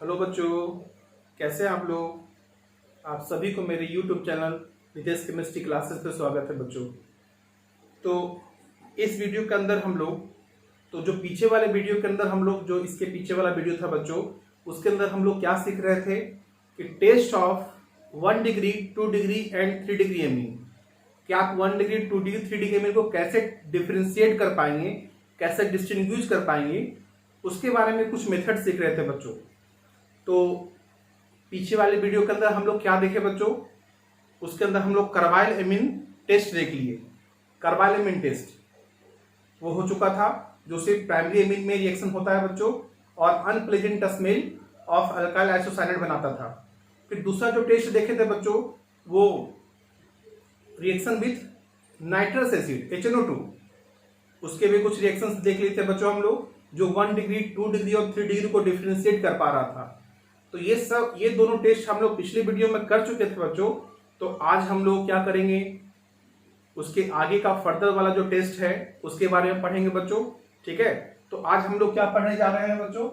Hello बच्चों, कैसे हैं आप लोग। आप सभी को मेरे YouTube चैनल विदेश केमिस्ट्री क्लासेस पे स्वागत है बच्चों। तो इस वीडियो के अंदर हम लोग जो पीछे वाले वीडियो के अंदर हम लोग जो इसके पीछे वाला वीडियो था बच्चों, उसके अंदर हम लोग क्या सीख रहे थे कि test of 1 degree 2 degree and 3 degree amine, कि आप 1 डिग्री 2 डिग्री 3 डिग्री एमीन को कैसे डिफ्रेंशिएट कर पाएंगे, कैसे डिस्टिंग्विश कर पाएंगे, उसके बारे में कुछ मेथड सीख रहे थे बच्चों। तो पीछे वाले वीडियो के अंदर हम लोग क्या देखे बच्चों, उसके अंदर हम लोग कार्बाइल एमीन टेस्ट देख लिए। कार्बाइल एमीन टेस्ट वो हो चुका था जो सिर्फ प्राइमरी एमीन में रिएक्शन होता है बच्चों और unpleasant smell of alkyl isocyanate बनाता था। फिर दूसरा जो टेस्ट देखे थे बच्चों वो reaction with nitrous acid HNO2, उसके भी कुछ रिएक्शंस देख लिए थे बच्चों हम लोग, जो 1 डिग्री 2 डिग्री और 3 डिग्री को डिफ्रेंशिएट कर पा रहा था। तो ये दोनों टेस्ट हम लोग पिछले वीडियो में कर चुके थे बच्चों। तो आज हम लोग क्या करेंगे, उसके आगे का फर्दर वाला जो टेस्ट है उसके बारे में पढ़ेंगे बच्चों, ठीक है। तो आज हम लोग क्या पढ़ने जा रहे हैं बच्चों,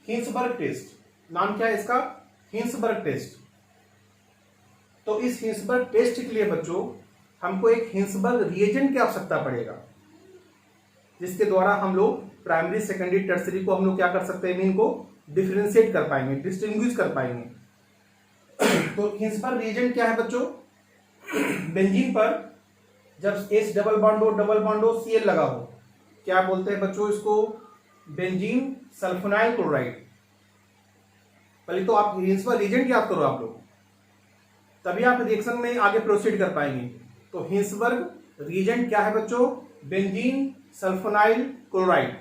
हिंसबर्ग टेस्ट। नाम क्या है इसका, हिंसबर्ग टेस्ट। तो इस हिंसबर्ग टेस्ट के लिए बच्चों हमको एक हिंसबर्ग रिएजेंट की आवश्यकता पड़ेगा, जिसके द्वारा हम लोग प्राइमरी सेकेंडरी टर्सरी को हम लोग क्या कर सकते हैं, एमीन को डिफरेंशिएट कर पाएंगे, डिस्टिंग्विश कर पाएंगे। तो हिंसबर्ग रिएजेंट क्या है बच्चों, बेंजीन पर जब H डबल बॉन्ड हो Cl लगा हो, क्या बोलते हैं बच्चों इसको, बेंजीन सल्फोनाइल क्लोराइड। पहले तो आप हिंसबर्ग रिएजेंट याद करो आप लोग, तभी आप रिएक्शन में आगे प्रोसीड कर पाएंगे। तो हिंसबर्ग रिएजेंट क्या है बच्चों, बेंजीन सल्फोनाइल क्लोराइड।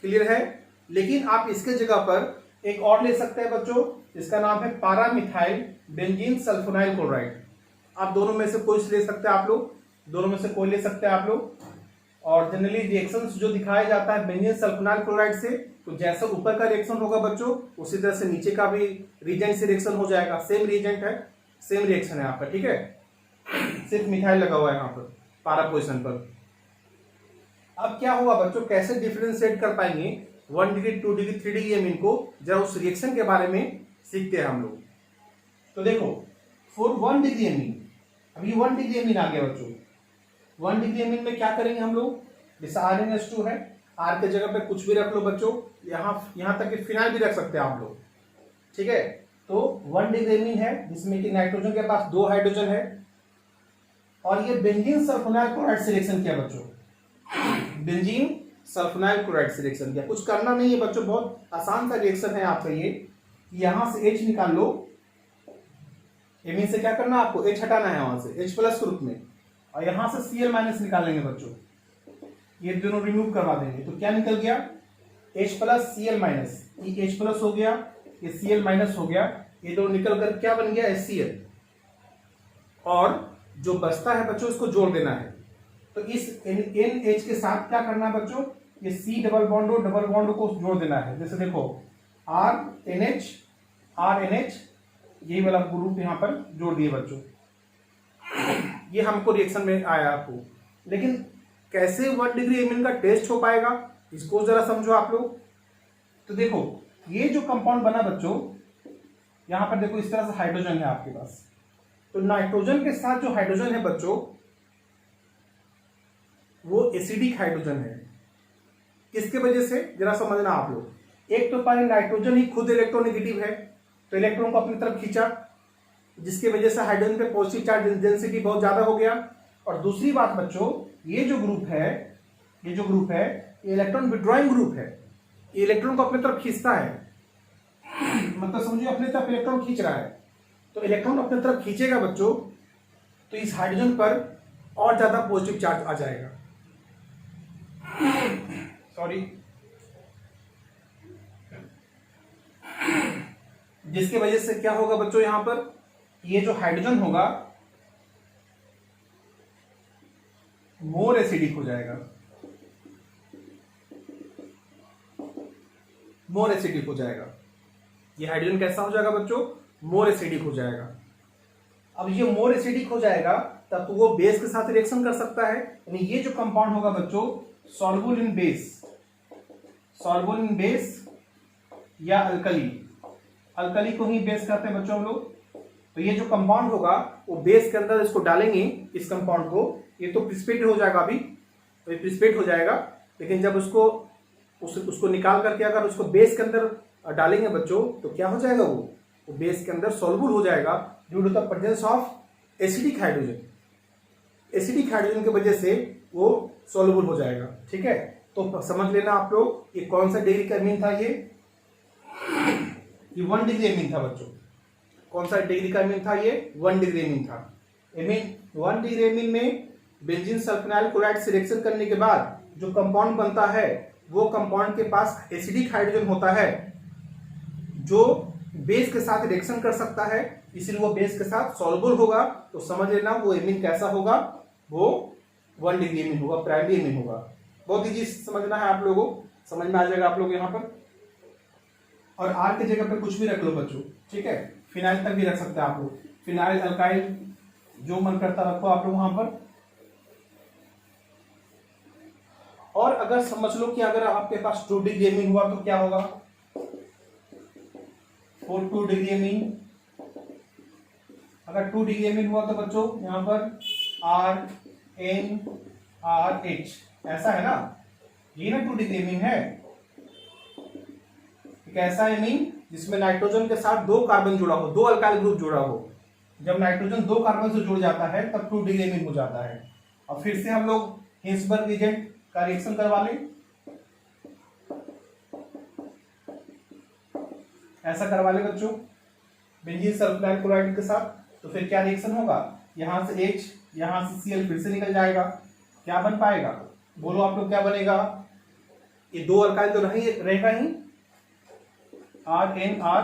क्लियर है। लेकिन आप इसके जगह पर एक और ले सकते हैं बच्चों, इसका नाम है पारामिथाइल बेंजीन सल्फोनाइल क्लोराइड। आप दोनों में से कोई ले सकते हैं, आप लोग दोनों में से कोई ले सकते हैं आप लोग। और जनरली रिएक्शंस जो दिखाया जाता है बेंजीन सल्फोनाइल क्लोराइड से, तो जैसा ऊपर का रिएक्शन होगा बच्चों उसी तरह से नीचे का भी रिएजेंट से रिएक्शन हो जाएगा। सेम रिएजेंट है, सेम रिएक्शन है आपका, ठीक है। सिर्फ मिथाइल लगा हुआ है यहाँ पर पारा पोजिशन पर। अब क्या हुआ बच्चों, कैसे डिफरेंशिएट कर पाएंगे 1 डिग्री 2 डिग्री 3 डिग्री एमीन को, जरा उस रिएक्शन के बारे में सीखते हैं हम लोग। तो देखो फॉर 1 डिग्री एमीन, अभी 1 डिग्री एमीन आ गया बच्चों। 1 डिग्री एमीन में क्या करेंगे हम लोग, जैसे RnH2 है, R के जगह पे कुछ भी रख लो बच्चों, यहाँ तक कि फिनाइल भी रख सकते हैं आप लोग, ठीक है। तो 1 डिग्री एमीन है जिसमें कि नाइट्रोजन के पास 2 हाइड्रोजन है और ये बेंजीन सल्फोनाइल क्लोराइड से रिएक्शन किया बच्चों, बेंजीन सल्फोनाइल क्लोराइड से रिएक्शन किया। कुछ करना नहीं है बच्चों, बहुत आसान सा रिएक्शन है आपका ये। यहां से H निकाल लो, एमीन से क्या करना आपको, H हटाना है वहां से H प्लस के रूप में, और यहां से Cl माइनस निकालेंगे बच्चों, ये दोनों रिमूव करवा देंगे। तो क्या निकल गया, H प्लस Cl माइनस, ये H प्लस हो गया, ये Cl माइनस हो गया, ये दोनों निकल कर क्या बन गया, HCl। और जो बचता है बच्चों इसको जोड़ देना है। तो इस NH के साथ क्या करना है बच्चों, ये C डबल बॉन्ड को जोड़ देना है। जैसे देखो RNH यही वाला ग्रुप यहाँ पर जोड़ दिए बच्चों, ये हमको रिएक्शन में आया आपको। लेकिन कैसे 1 डिग्री एमीन का टेस्ट हो पाएगा, इसको जरा समझो आप लोग। तो देखो ये जो कंपाउंड बना बच्चों, यहाँ पर देखो इस तरह से हाइड्रोजन है आपके पास। तो नाइट्रोजन के साथ जो हाइड्रोजन है बच्चों वो एसिडिक हाइड्रोजन है। किसके वजह से, जरा समझना आप लोग। एक तो पहले नाइट्रोजन ही खुद इलेक्ट्रोनेगेटिव है, तो इलेक्ट्रॉन को अपनी तरफ खींचा, जिसकी वजह से हाइड्रोजन पे पॉजिटिव चार्ज डेंसिटी बहुत ज्यादा हो गया। और दूसरी बात बच्चों, ये जो ग्रुप है ये इलेक्ट्रॉन विड्रॉइंग ग्रुप है, ये इलेक्ट्रॉन को अपनी तरफ खींचता है, मतलब समझिए अपनी तरफ इलेक्ट्रॉन खींच रहा है। तो इलेक्ट्रॉन अपनी तरफ खींचेगा बच्चों, तो इस हाइड्रोजन पर और ज्यादा पॉजिटिव चार्ज आ जाएगा, सॉरी, जिसकी वजह से क्या होगा बच्चों, यहां पर ये जो हाइड्रोजन होगा मोर एसिडिक हो जाएगा, मोर एसिडिक हो जाएगा। ये हाइड्रोजन कैसा हो जाएगा बच्चों, मोर एसिडिक हो जाएगा। अब ये मोर एसिडिक हो जाएगा तब तो वो बेस के साथ रिएक्शन कर सकता है, यानी ये जो कंपाउंड होगा बच्चों सॉल्युबल इन बेस या अल्कली, अल्कली को ही बेस करते हैं बच्चों हम लोग। तो ये जो कंपाउंड होगा वो बेस के अंदर इसको डालेंगे, इस कंपाउंड को, ये तो प्रिसिपिटेट हो जाएगा अभी, तो ये प्रिसिपिटेट हो जाएगा, लेकिन जब उसको निकाल करके अगर उसको बेस के अंदर डालेंगे बच्चों तो क्या हो जाएगा, वो बेस के अंदर सॉल्युबल हो जाएगा due to the presence of acidic hydrogen. Acidic hydrogen की वजह से वो सॉल्युबल हो जाएगा। ठीक है, तो समझ लेना आप लोग ये कौन सा डिग्री का एमीन था, ये 1 डिग्री एमीन था बच्चों। कौन सा डिग्री का एमीन था, ये 1 डिग्री एमीन था। एमीन 1 डिग्री एमीन में बेंजीन सल्फोनाइल क्लोराइड से रिएक्शन करने के बाद जो कंपाउंड बनता है वो कंपाउंड के पास एसिडिक हाइड्रोजन होता है जो बेस के साथ रिएक्शन कर सकता है, इसलिए वो बेस के साथ सॉल्युबल होगा। तो समझ लेना वो एमीन कैसा होगा, वो 1 डिग्री एमीन होगा, प्राइमरी एमीन होगा। बहुत इजी समझना है आप लोगों को, समझ में आ जाएगा आप लोग यहाँ पर। और आर की जगह पे कुछ भी रख लो बच्चों, ठीक है, फिनाइल तक भी रख सकते हैं आप लोग, फिनाइल, अल्काइल, जो मन करता रखो आप लोग वहां पर। और अगर समझ लो कि अगर आपके पास 2 डिग्री एमीन हुआ तो क्या होगा, 2 डिग्री एमीन, अगर 2 डिग्री एमीन हुआ तो बच्चों यहां पर RNRH ऐसा है ना, ये ना 2 डिग्री एमीन है। एक ऐसा एमीन जिसमें नाइट्रोजन के साथ 2 कार्बन जुड़ा हो, 2 अल्काइल ग्रुप जुड़ा हो। जब नाइट्रोजन 2 कार्बन से जुड़ जाता है तब 2 डिग्री एमीन हो जाता है। और फिर से हम लोग हिंसबर्ग एजेंट का रिएक्शन करवा लें, ऐसा करवा ले बच्चों बेंजीन सल्फोनाइल क्लोराइड के साथ। तो फिर क्या रिएक्शन होगा, यहां से H, यहां से Cl फिर से निकल जाएगा, क्या बन पाएगा, बोलो आप लोग क्या बनेगा, ये 2 अल्काइल तो रहेगा ही, RNR,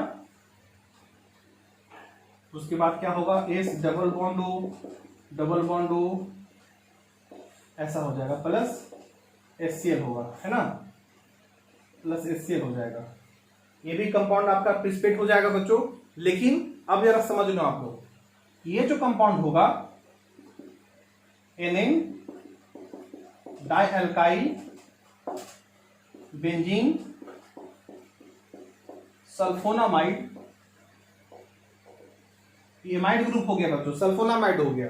उसके बाद क्या होगा, S डबल बॉन्ड O ऐसा हो जाएगा, प्लस HCl होगा, है ना, प्लस HCl हो जाएगा। ये भी कंपाउंड आपका प्रिसिपिटेट हो जाएगा बच्चों। लेकिन अब जरा समझ लो आप लोग, ये जो कंपाउंड होगा NN dialkyl benzene sulphonamide, amide group हो गया बच्चों, सल्फोनामाइड हो गया।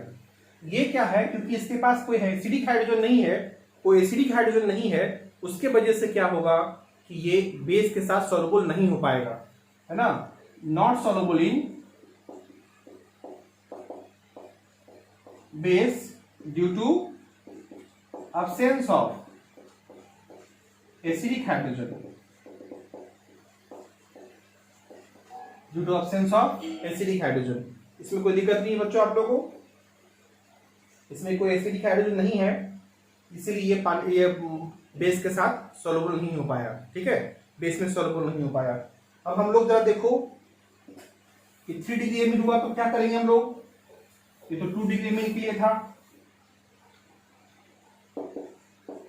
ये क्या है, क्योंकि इसके पास कोई एसिडिक हाइड्रोजन नहीं है, कोई एसिडिक हाइड्रोजन नहीं है, उसके वजह से क्या होगा कि ये बेस के साथ सॉल्युबल नहीं हो पाएगा, है ना, not soluble in base due to absence of acidic hydrogen, due to absence of acidic hydrogen. इसमें कोई दिक्कत नहीं है बच्चों आप लोगों को, इसमें कोई एसिडिक हाइड्रोजन नहीं है, इसीलिए ये बेस के साथ सॉल्युबल नहीं हो पाया। ठीक है, बेस में सॉल्युबल नहीं हो पाया। अब हम लोग जरा देखो कि 3 डिग्री एमीन हुआ तो क्या करेंगे हम लोग, ये तो 2 डिग्री एमीन के लिए था,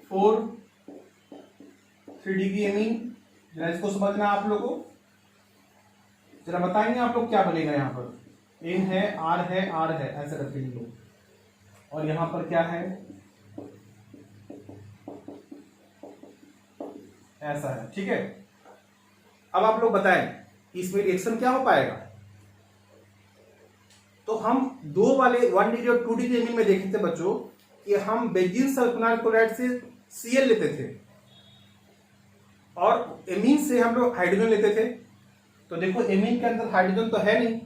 3 डिग्री एमीन, जरा इसको समझना आप लोगों को, जरा बताएंगे आप लोग क्या बनेगा। यहाँ पर N है, R है, ऐसा करके लिख लो, और यहां पर क्या है, ऐसा है। ठीक है, अब आप लोग बताएं इसमें रिएक्शन क्या हो पाएगा। तो हम 2 वाले 1 डिग्री और 2 डिग्री एमीन में देखे थे बच्चों कि हम बेंजीन सल्फोनाइल क्लोराइड से Cl लेते थे और एमीन से हम लोग हाइड्रोजन लेते थे। तो देखो एमीन के अंदर हाइड्रोजन तो है नहीं,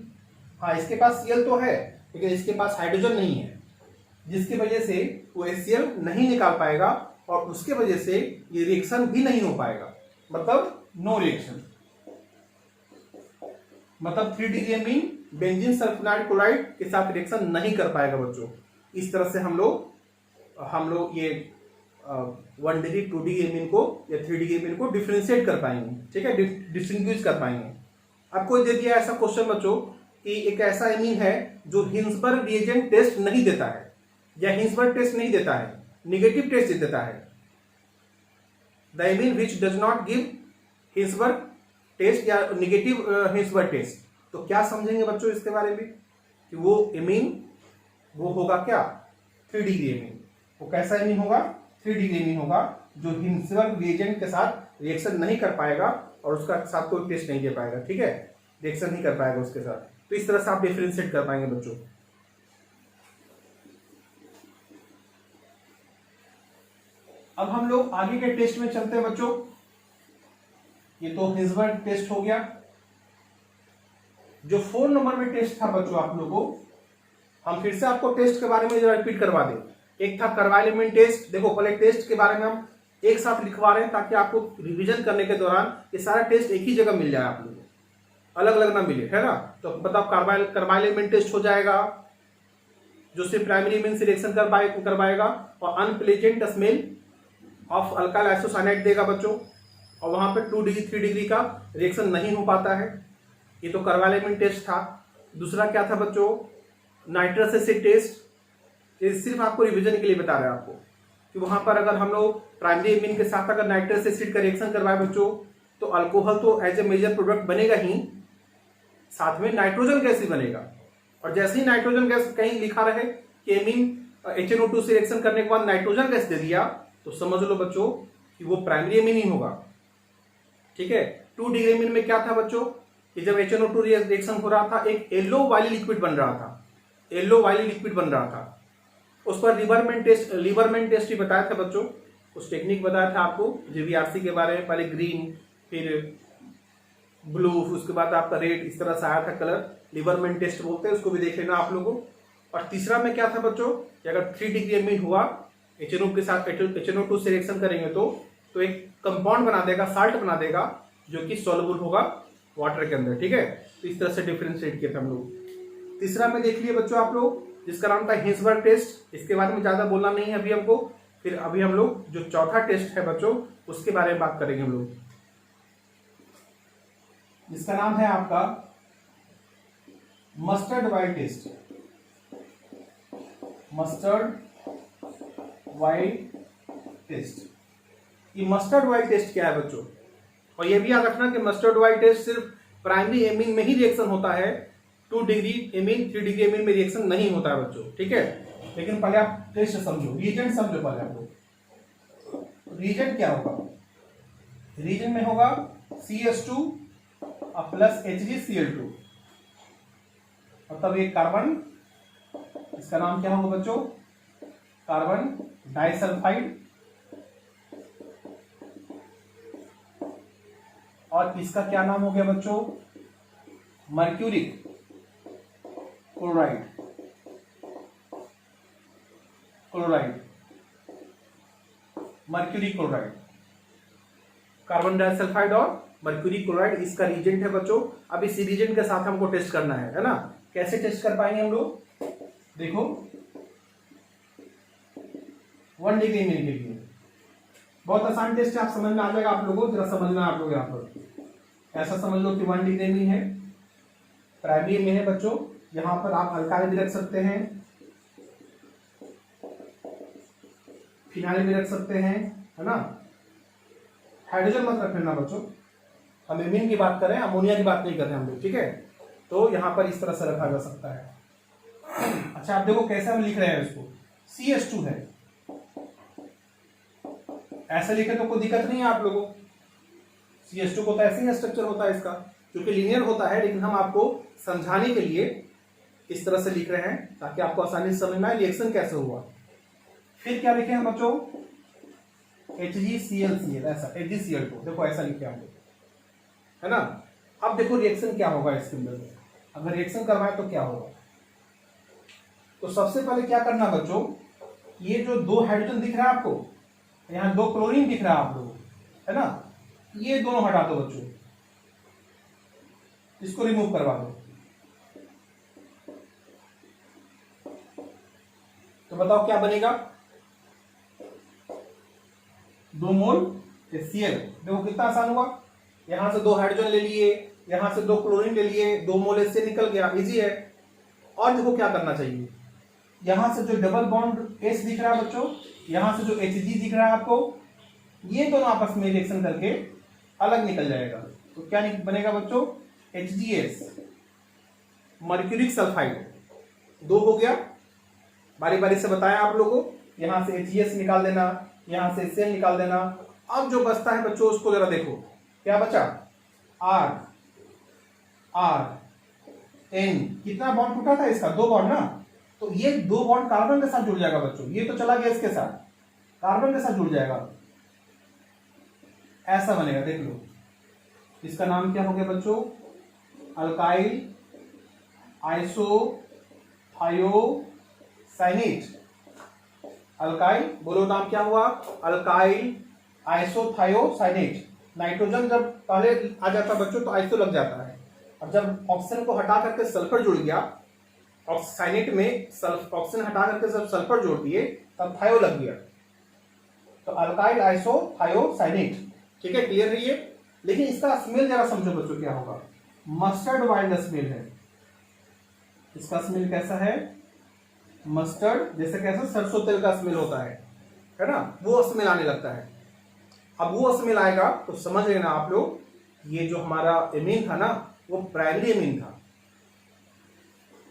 हाँ इसके पास Cl तो है लेकिन इसके पास हाइड्रोजन नहीं है, जिसकी वजह से वो HCl नहीं निकाल पाएगा और उसके वजह से ये रिएक्शन भी नहीं हो पाएगा, मतलब नो रिएक्शन। मतलब 3 degree amine benzene sulphonyl chloride के साथ रिएक्शन नहीं कर पाएगा बच्चों। इस तरह से हम लोग ये 1 डिग्री 2 डिग्री एमीन को या 3 डिग्री एमीन को डिफरेंशिएट कर पाएंगे। ठीक है, डिस्टिंग्विश कर पाएंगे। आपको दे दिया ऐसा क्वेश्चन बच्चों कि एक ऐसा एमीन है जो हिंसबर्ग रिएजेंट टेस्ट नहीं देता है या हिंसबर्ग टेस्ट नहीं देता है, निगेटिव टेस्ट देता है। The amine which does not give Hinsberg test या निगेटिव हिंसबर्ग टेस्ट। तो क्या समझेंगे बच्चों इसके बारे में कि वो एमीन वो होगा क्या, 3 डिग्री एमीन। वो कैसा एमीन होगा, 3 डिग्री एमीन होगा जो हिंसबर्ग रिएजेंट के साथ रिएक्शन नहीं कर पाएगा और उसका साथ कोई टेस्ट नहीं दे पाएगा, ठीक है, रिएक्शन नहीं कर पाएगा उसके साथ। तो इस तरह से आप डिफरेंशिएट कर पाएंगे बच्चों। अब हम लोग आगे के टेस्ट में चलते हैं बच्चों। ये तो हिंसबर्ग टेस्ट हो गया। जो 4 नंबर में टेस्ट था बच्चों आप लोगों को, हम फिर से आपको टेस्ट के बारे में जरा रिपीट करवा दें। एक था करवाइलेमेंट टेस्ट। देखो पहले टेस्ट के बारे में हम एक साथ लिखवा रहे हैं ताकि आपको रिवीजन करने के दौरान ये सारा टेस्ट एक ही जगह मिल जाए, आप लोगों को अलग अलग ना मिले, है ना। तो बताओ करवाइलेमेंट टेस्ट हो जाएगा जो सिर्फ प्राइमरी इम्यून से रिएक्शन करवाएगा और unpleasant smell of alkyl isocyanide देगा बच्चों, और वहां पे 2 डिग्री 3 डिग्री का रिएक्शन नहीं हो पाता है। ये तो करवाइलेमेंट टेस्ट था। दूसरा क्या था बच्चों, नाइट्रस एसिड टेस्ट। ये सिर्फ आपको रिवीजन के लिए बता रहे हैं आपको कि वहां पर अगर हम लोग प्राइमरी इम्यून के साथ अगर नाइट्रस एसिड का रिएक्शन करवाए बच्चों, तो अल्कोहल तो एज ए मेजर प्रोडक्ट बनेगा ही, साथ में नाइट्रोजन गैस भी बनेगा। और जैसे ही नाइट्रोजन गैस कहीं लिखा रहे कि एमीन HNO2 से रिएक्शन करने के बाद नाइट्रोजन गैस दे दिया, तो समझ लो बच्चों कि वो प्राइमरी एमीन ही होगा, ठीक है। 2 डिग्री एमीन में क्या था बच्चों कि जब HNO2 रिएक्शन हो रहा था, एक येलो वाली लिक्विड बन रहा था, येलो वाली लिक्विड बन रहा था। उस पर लीवरमेंट टेस्ट ही बताया था बच्चों, उस टेक्निक बताया था आपको JVRC के बारे में। पहले ग्रीन, फिर ब्लू, उसके बाद आपका रेड, इस तरह से आया था कलर, लीवरमेंट टेस्ट बोलते हैं, उसको भी देख लेना आप लोगों। और तीसरा में क्या था बच्चों कि अगर 3 डिग्री एमीन हुआ HNO के साथ HNO2 से रिएक्शन करेंगे तो एक कंपाउंड बना देगा, साल्ट बना देगा, जो कि सॉल्युबल होगा वाटर के अंदर, ठीक है। तो इस तरह से डिफरेंशिएट किया था हम लोग। तीसरा में देख लिए बच्चों आप लोग, जिसका नाम था हिंसबर्ग टेस्ट। इसके बारे में ज्यादा बोलना नहीं है अभी हमको। फिर अभी हम लोग जो चौथा टेस्ट है बच्चों, उसके बारे में बात करेंगे हम लोग, जिसका नाम है आपका mustard white test. Mustard white test. ये मस्टर्ड वाइट टेस्ट क्या है बच्चों? और ये भी याद रखना कि मस्टर्ड वाइट टेस्ट सिर्फ प्राइमरी एमीन में ही रिएक्शन होता है, 2 डिग्री एमीन 3 डिग्री एमीन में रिएक्शन नहीं होता है बच्चों, ठीक है। लेकिन पहले आप टेस्ट समझो, रीजेंट समझो पहले आप लोग। रीजेंट क्या होगा? रीजेंट में होगा CH2 प्लस HgCl2, मतलब ये कार्बन, इसका नाम क्या होगा बच्चों? Carbon disulphide. और इसका क्या नाम हो गया बच्चों? Mercuric chloride. Mercury chloride, carbon disulphide और मर्क्यूरी क्लोराइड इसका रीजेंट है बच्चों। अब इस रीजेंट के साथ हमको टेस्ट करना है ना। कैसे टेस्ट कर पाएंगे हम लोग? देखो 1 डिग्री एमीन के लिए बहुत आसान टेस्ट है, आप समझ में आ जाएगा आप लोगों को। जरा समझना आप लोग, यहाँ पर ऐसा समझ लो कि 1 डिग्री एमीन है, प्राइमरी एमीन है बच्चों। यहाँ पर आप अल्काइल भी रख सकते हैं, फिनाइल भी रख सकते हैं, है ना। हाइड्रोजन मत रखना बच्चों, हम एमीन की बात करें, अमोनिया की बात नहीं कर रहे हम लोग, ठीक है। तो यहाँ पर इस तरह से रखा जा सकता है। अच्छा आप देखो कैसे हम लिख रहे हैं इसको, CH2 है, ऐसे लिखे तो कोई दिक्कत नहीं है आप लोगों। CH2 को तो ऐसे ही स्ट्रक्चर होता है इसका, क्योंकि लीनियर होता है, लेकिन हम आपको समझाने के लिए इस तरह से लिख रहे हैं ताकि आपको आसानी से समझ में आए रिएक्शन कैसे हुआ। फिर क्या लिखे हैं बच्चों? HgCl, ऐसा HgCl2, देखो ऐसा लिखे हम लोग, है ना। अब देखो रिएक्शन क्या होगा इसके अंदर, अगर रिएक्शन करवाए तो क्या होगा। तो सबसे पहले क्या करना बच्चों, ये जो 2 हाइड्रोजन दिख रहा है आपको, यहाँ 2 क्लोरीन दिख रहा है आप लोगों, है ना, ये दोनों हटा दो बच्चों, इसको रिमूव करवा दो। तो बताओ क्या बनेगा? 2 मोल HCl। देखो कितना आसान हुआ, यहां से 2 हाइड्रोजन ले लिए, यहां से 2 क्लोरीन ले लिए, 2 मोल HCl निकल गया, इजी है। और देखो क्या करना चाहिए, यहां से जो डबल बॉन्ड H दिख रहा है बच्चों, यहां से जो Hg दिख रहा है आपको, ये दोनों आपस में रिएक्शन करके अलग निकल जाएगा। तो क्या बनेगा बच्चों? HgS, mercuric sulphide. 2 हो गया, बारी बारी से बताया आप लोगों को। यहां से HgS निकाल देना, यहां से HCl निकाल देना, अब जो बचता है बच्चों उसको जरा देखो, क्या बचा, R N, कितना बॉन्ड टूटा था इसका, 2 बॉन्ड ना, तो ये 2 बॉन्ड कार्बन के साथ जुड़ जाएगा बच्चों, ये तो चला गया इसके साथ, कार्बन के साथ जुड़ जाएगा, ऐसा बनेगा, देख लो। इसका नाम क्या हो गया बच्चों, अल्काइल आइसोथायोसाइनेट। अल्काइल बोलो नाम क्या हुआ, अल्काइल आइसोथायोसाइनेट। नाइट्रोजन जब पहले आ जाता बच्चों तो आइसो लग जाता है, और जब ऑक्सीजन को हटा करके सल्फर जुड़ गया, साइनेट में ऑक्सीजन हटा करके जब सल्फर जोड़ दिए तब थायो लग गया, तो अल्काइल आइसोथायोसाइनेट। ठीक है, क्लियर है ये। लेकिन इसका स्मेल जरा समझो बच्चों क्या होगा, मस्टर्ड वाइल्ड स्मेल है। इसका स्मेल कैसा है, मस्टर्ड, जैसे कैसा सरसों तेल का स्मेल होता है ना, वो स्मेल आने लगता है। अब वो स्मेल आएगा तो समझ लेना आप लोग, ये जो हमारा एमीन था ना वो प्राइमरी एमीन था,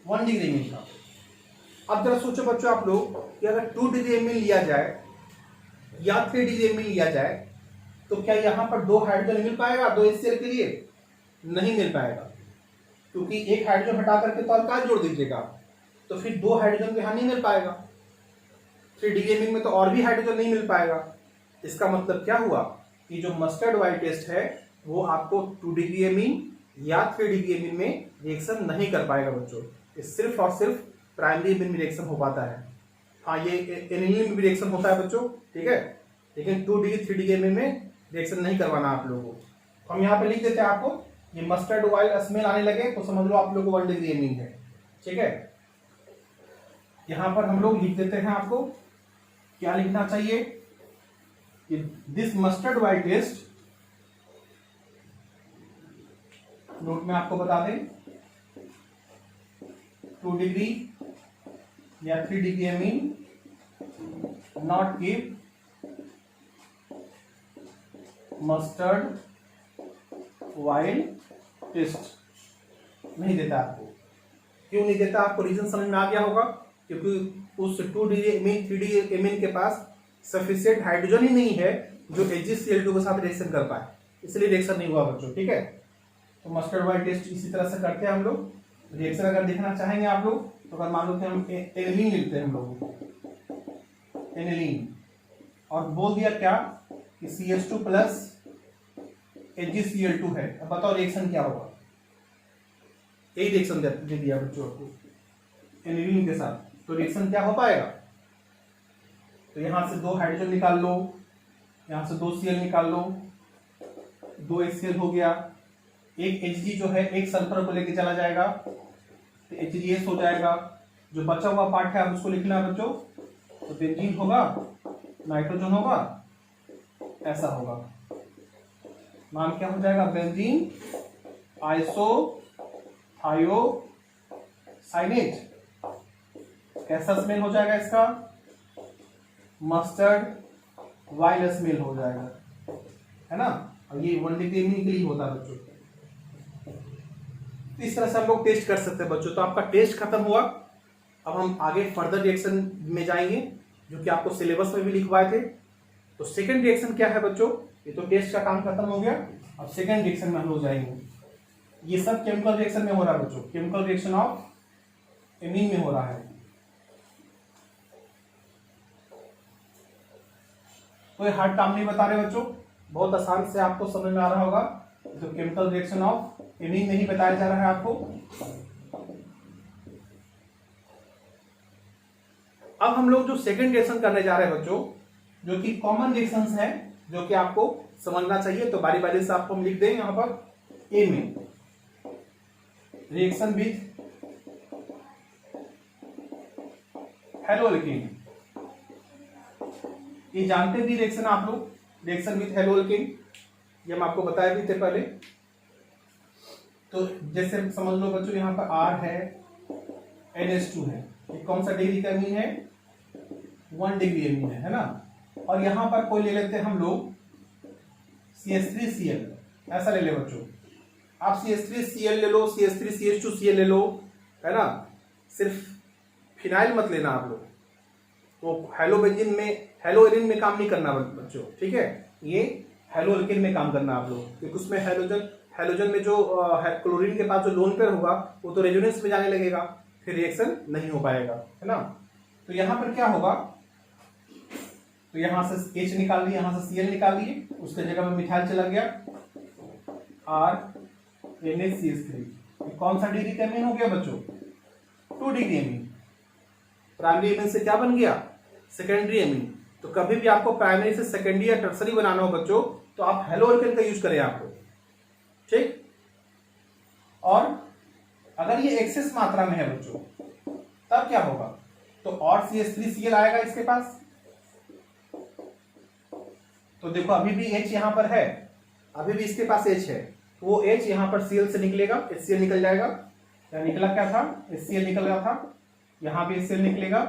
1 डिग्री एमीन था। अब जरा सोचो बच्चों आप लोग कि अगर 2 डिग्री एमीन लिया जाए या 3 डिग्री एमीन लिया जाए तो क्या यहां पर 2 हाइड्रोजन मिल पाएगा 2 HCl के लिए, नहीं मिल पाएगा, क्योंकि एक हाइड्रोजन हटा करके तो अल्काइल जोड़ दीजिएगा तो फिर 2 हाइड्रोजन के यहां नहीं मिल पाएगा। 3 डिग्री एमीन में तो और भी हाइड्रोजन नहीं मिल पाएगा। इसका मतलब क्या हुआ कि जो मस्टर्ड वाइल्ड टेस्ट है वो आपको 2 डिग्री एमीन या 3 डिग्री एमीन में रिएक्शन नहीं कर पाएगा बच्चों, ये सिर्फ और सिर्फ प्राइमरी एमीन में रिएक्शन हो पाता है। हाँ, ये एनिलीन में भी रिएक्शन होता है बच्चों, ठीक है, लेकिन 2 डिग्री 3 डिग्री एमीन में रिएक्शन नहीं करवाना आप लोगों को। तो हम यहाँ पे लिख देते हैं आपको, ये मस्टर्ड वाइल्ड स्मेल आने लगे तो समझ लो आप लोगों को 1 डिग्री एमीन है। ठीक है, यहाँ पर हम लोग लिख देते हैं, आपको क्या लिखना चाहिए, this mustard wild test, note में आपको बता दें 2 डिग्री या 3 degree amine not give mustard wild test, नहीं देता आपको। क्यों नहीं देता, आपको रीजन समझ में आ गया होगा, क्योंकि उस 2 डिग्री एमीन 3 डिग्री एमीन के पास सफिशिएंट हाइड्रोजन ही नहीं है जो HgCl2 के साथ रिएक्शन कर पाए, इसलिए रिएक्शन नहीं हुआ बच्चों। ठीक है, तो मस्टर्ड वाइल्ड टेस्ट इसी तरह से करते हैं हम लोग। रिएक्शन अगर देखना चाहेंगे आप लोग तो अगर मान लो कि हम एनिलीन लिखते हैं हम लोग, एनिलीन, और बोल दिया क्या कि CH2 प्लस HgCl2 है, अब बताओ रिएक्शन क्या होगा, यही रिएक्शन दे दिया बच्चों आपको एनिलीन के साथ, तो रिएक्शन क्या हो पाएगा, तो यहां से 2 हाइड्रोजन निकाल लो, यहां से 2 Cl निकाल लो, 2 HCl हो गया, एक Hg जो है एक सल्फर को लेके चला जाएगा तो HgS हो जाएगा, जो बचा हुआ पार्ट है आप उसको लिखना है बच्चों, तो बेंजीन होगा, नाइट्रोजन होगा, ऐसा होगा, नाम क्या हो जाएगा, बेंजीन आइसोथायोसाइनेट। कैसा स्मेल हो जाएगा इसका, मस्टर्ड वाइल्ड स्मेल हो जाएगा, है ना, और ये 1 डिग्री एमीन के लिए होता है बच्चों। इस तरह से हम लोग टेस्ट कर सकते हैं बच्चों। तो आपका टेस्ट खत्म हुआ, अब हम आगे फर्दर रिएक्शन में जाएंगे जो कि आपको सिलेबस में भी लिखवाए थे। तो सेकंड रिएक्शन क्या है बच्चों, ये तो टेस्ट का काम खत्म हो गया, अब सेकंड रिएक्शन में हम लोग जाएंगे। ये सब केमिकल रिएक्शन में हो रहा है बच्चों, केमिकल रिएक्शन ऑफ एमीन में हो रहा है। कोई हार्ड काम नहीं बता रहे बच्चों, बहुत आसान से आपको समझ में आ रहा होगा। तो केमिकल रिएक्शन ऑफ एमीन नहीं बताया जा रहा है आपको। अब हम लोग जो सेकंड रिएक्शन करने जा रहे हैं बच्चों, जो कि कॉमन रिएक्शंस हैं, जो कि आपको समझना चाहिए, तो बारी बारी से आपको हम लिख देंगे यहां पर। ए में रिएक्शन विथ हेलोएल्केन, ये जानते भी रिएक्शन आप लोग, रिएक्शन विथ हेलोएल्केन, ये हम आपको बताए भी थे पहले। तो जैसे समझ लो बच्चों, यहाँ पर R है, NH2 है, ये कौन सा डिग्री का एमीन है, 1 डिग्री एमीन है ना। और यहाँ पर कोई ले लेते हैं हम लोग CH3Cl, ऐसा ले ले बच्चों, आप CH3Cl ले लो, CH3CH2Cl ले लो, है ना, सिर्फ फिनाइल मत लेना आप लोग, तो हेलोबेंजीन में हेलोएरिन में काम नहीं करना बच्चों, ठीक है। ये हेलो एल्केन में काम करना आप लोग, क्योंकि उसमें हेलोजन में जो क्लोरीन के पास जो लोन पेयर होगा वो तो रेजोनेंस में जाने लगेगा, फिर रिएक्शन नहीं हो पाएगा, है ना। तो यहाँ पर क्या होगा, तो यहाँ से H निकाल लिए, यहाँ से Cl निकाल लिए, उसके जगह में मिथाइल चला गया R NH-CH3। कौन सा डिग्री का एमीन हो गया बच्चों? 2 डिग्री एमीन। प्राइमरी एमीन से क्या बन गया? Secondary amine. तो कभी भी आपको प्राइमरी से सेकेंडरी या टर्सरी बनाना हो बच्चों, तो आप हेलो एल्केन का यूज करें आपको, ठीक। और अगर ये एक्सेस मात्रा में है बच्चों, तब क्या होगा, तो और CH3Cl आएगा इसके पास। तो देखो अभी भी H यहां पर है, अभी भी इसके पास H है, तो वो H यहां पर Cl से निकलेगा, HCl निकल जाएगा। या निकला क्या था? HCl निकल रहा था, यहां भी HCl निकलेगा,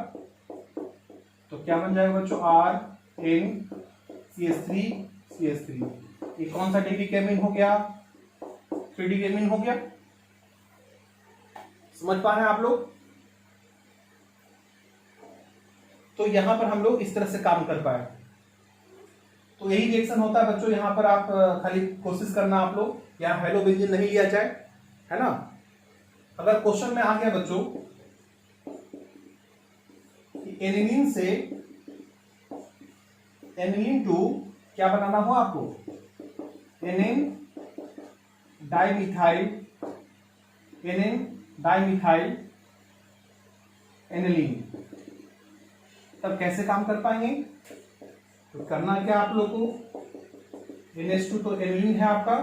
तो क्या बन जाएगा बच्चों? RNCH3CH3। ये कौन सा डिग्री का एमीन हो गया? 3 डिग्री एमीन हो गया। समझ पा रहे हैं आप लोग? तो यहां पर हम लोग इस तरह से काम कर पाए। तो यही रिएक्शन होता है बच्चों। यहां पर आप खाली कोशिश करना आप लोग, यहां हेलो बेंजीन नहीं लिया जाए, है ना। अगर क्वेश्चन में आ गया बच्चों एनिलीन से एनिलीन टू क्या बनाना हो आपको? एनिन डाइमिथाइल एनिलीन, तब कैसे काम कर पाएंगे? तो करना क्या आप लोग को, NH2 तो एनिलीन है आपका,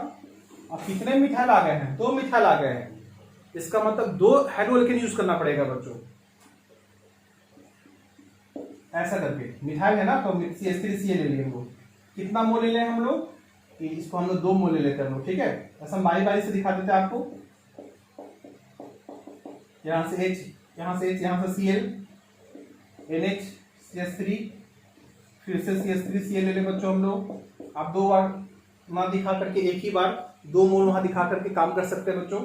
अब कितने मिथाइल आ गए हैं? 2 मिथाइल आ गए हैं, इसका मतलब 2 हेलो एल्केन यूज करना पड़ेगा बच्चों। ऐसा करके मिथाइल है ना, तो CH3Cl ले लिए हम लोग, कितना मोल ले लें हम लोग? इसको हम लोग 2 मोल ले लेते हैं हम लोग, ठीक है। ऐसा बारी बारी से दिखा देते हैं आपको। यहां से H, यहां से H, यहां से Cl, NH-CH3, फिर से CH3Cl ले ले बच्चों हम लोग। आप 2 बार ना दिखा करके एक ही बार 2 मोल वहां दिखा करके काम कर सकते हैं बच्चों।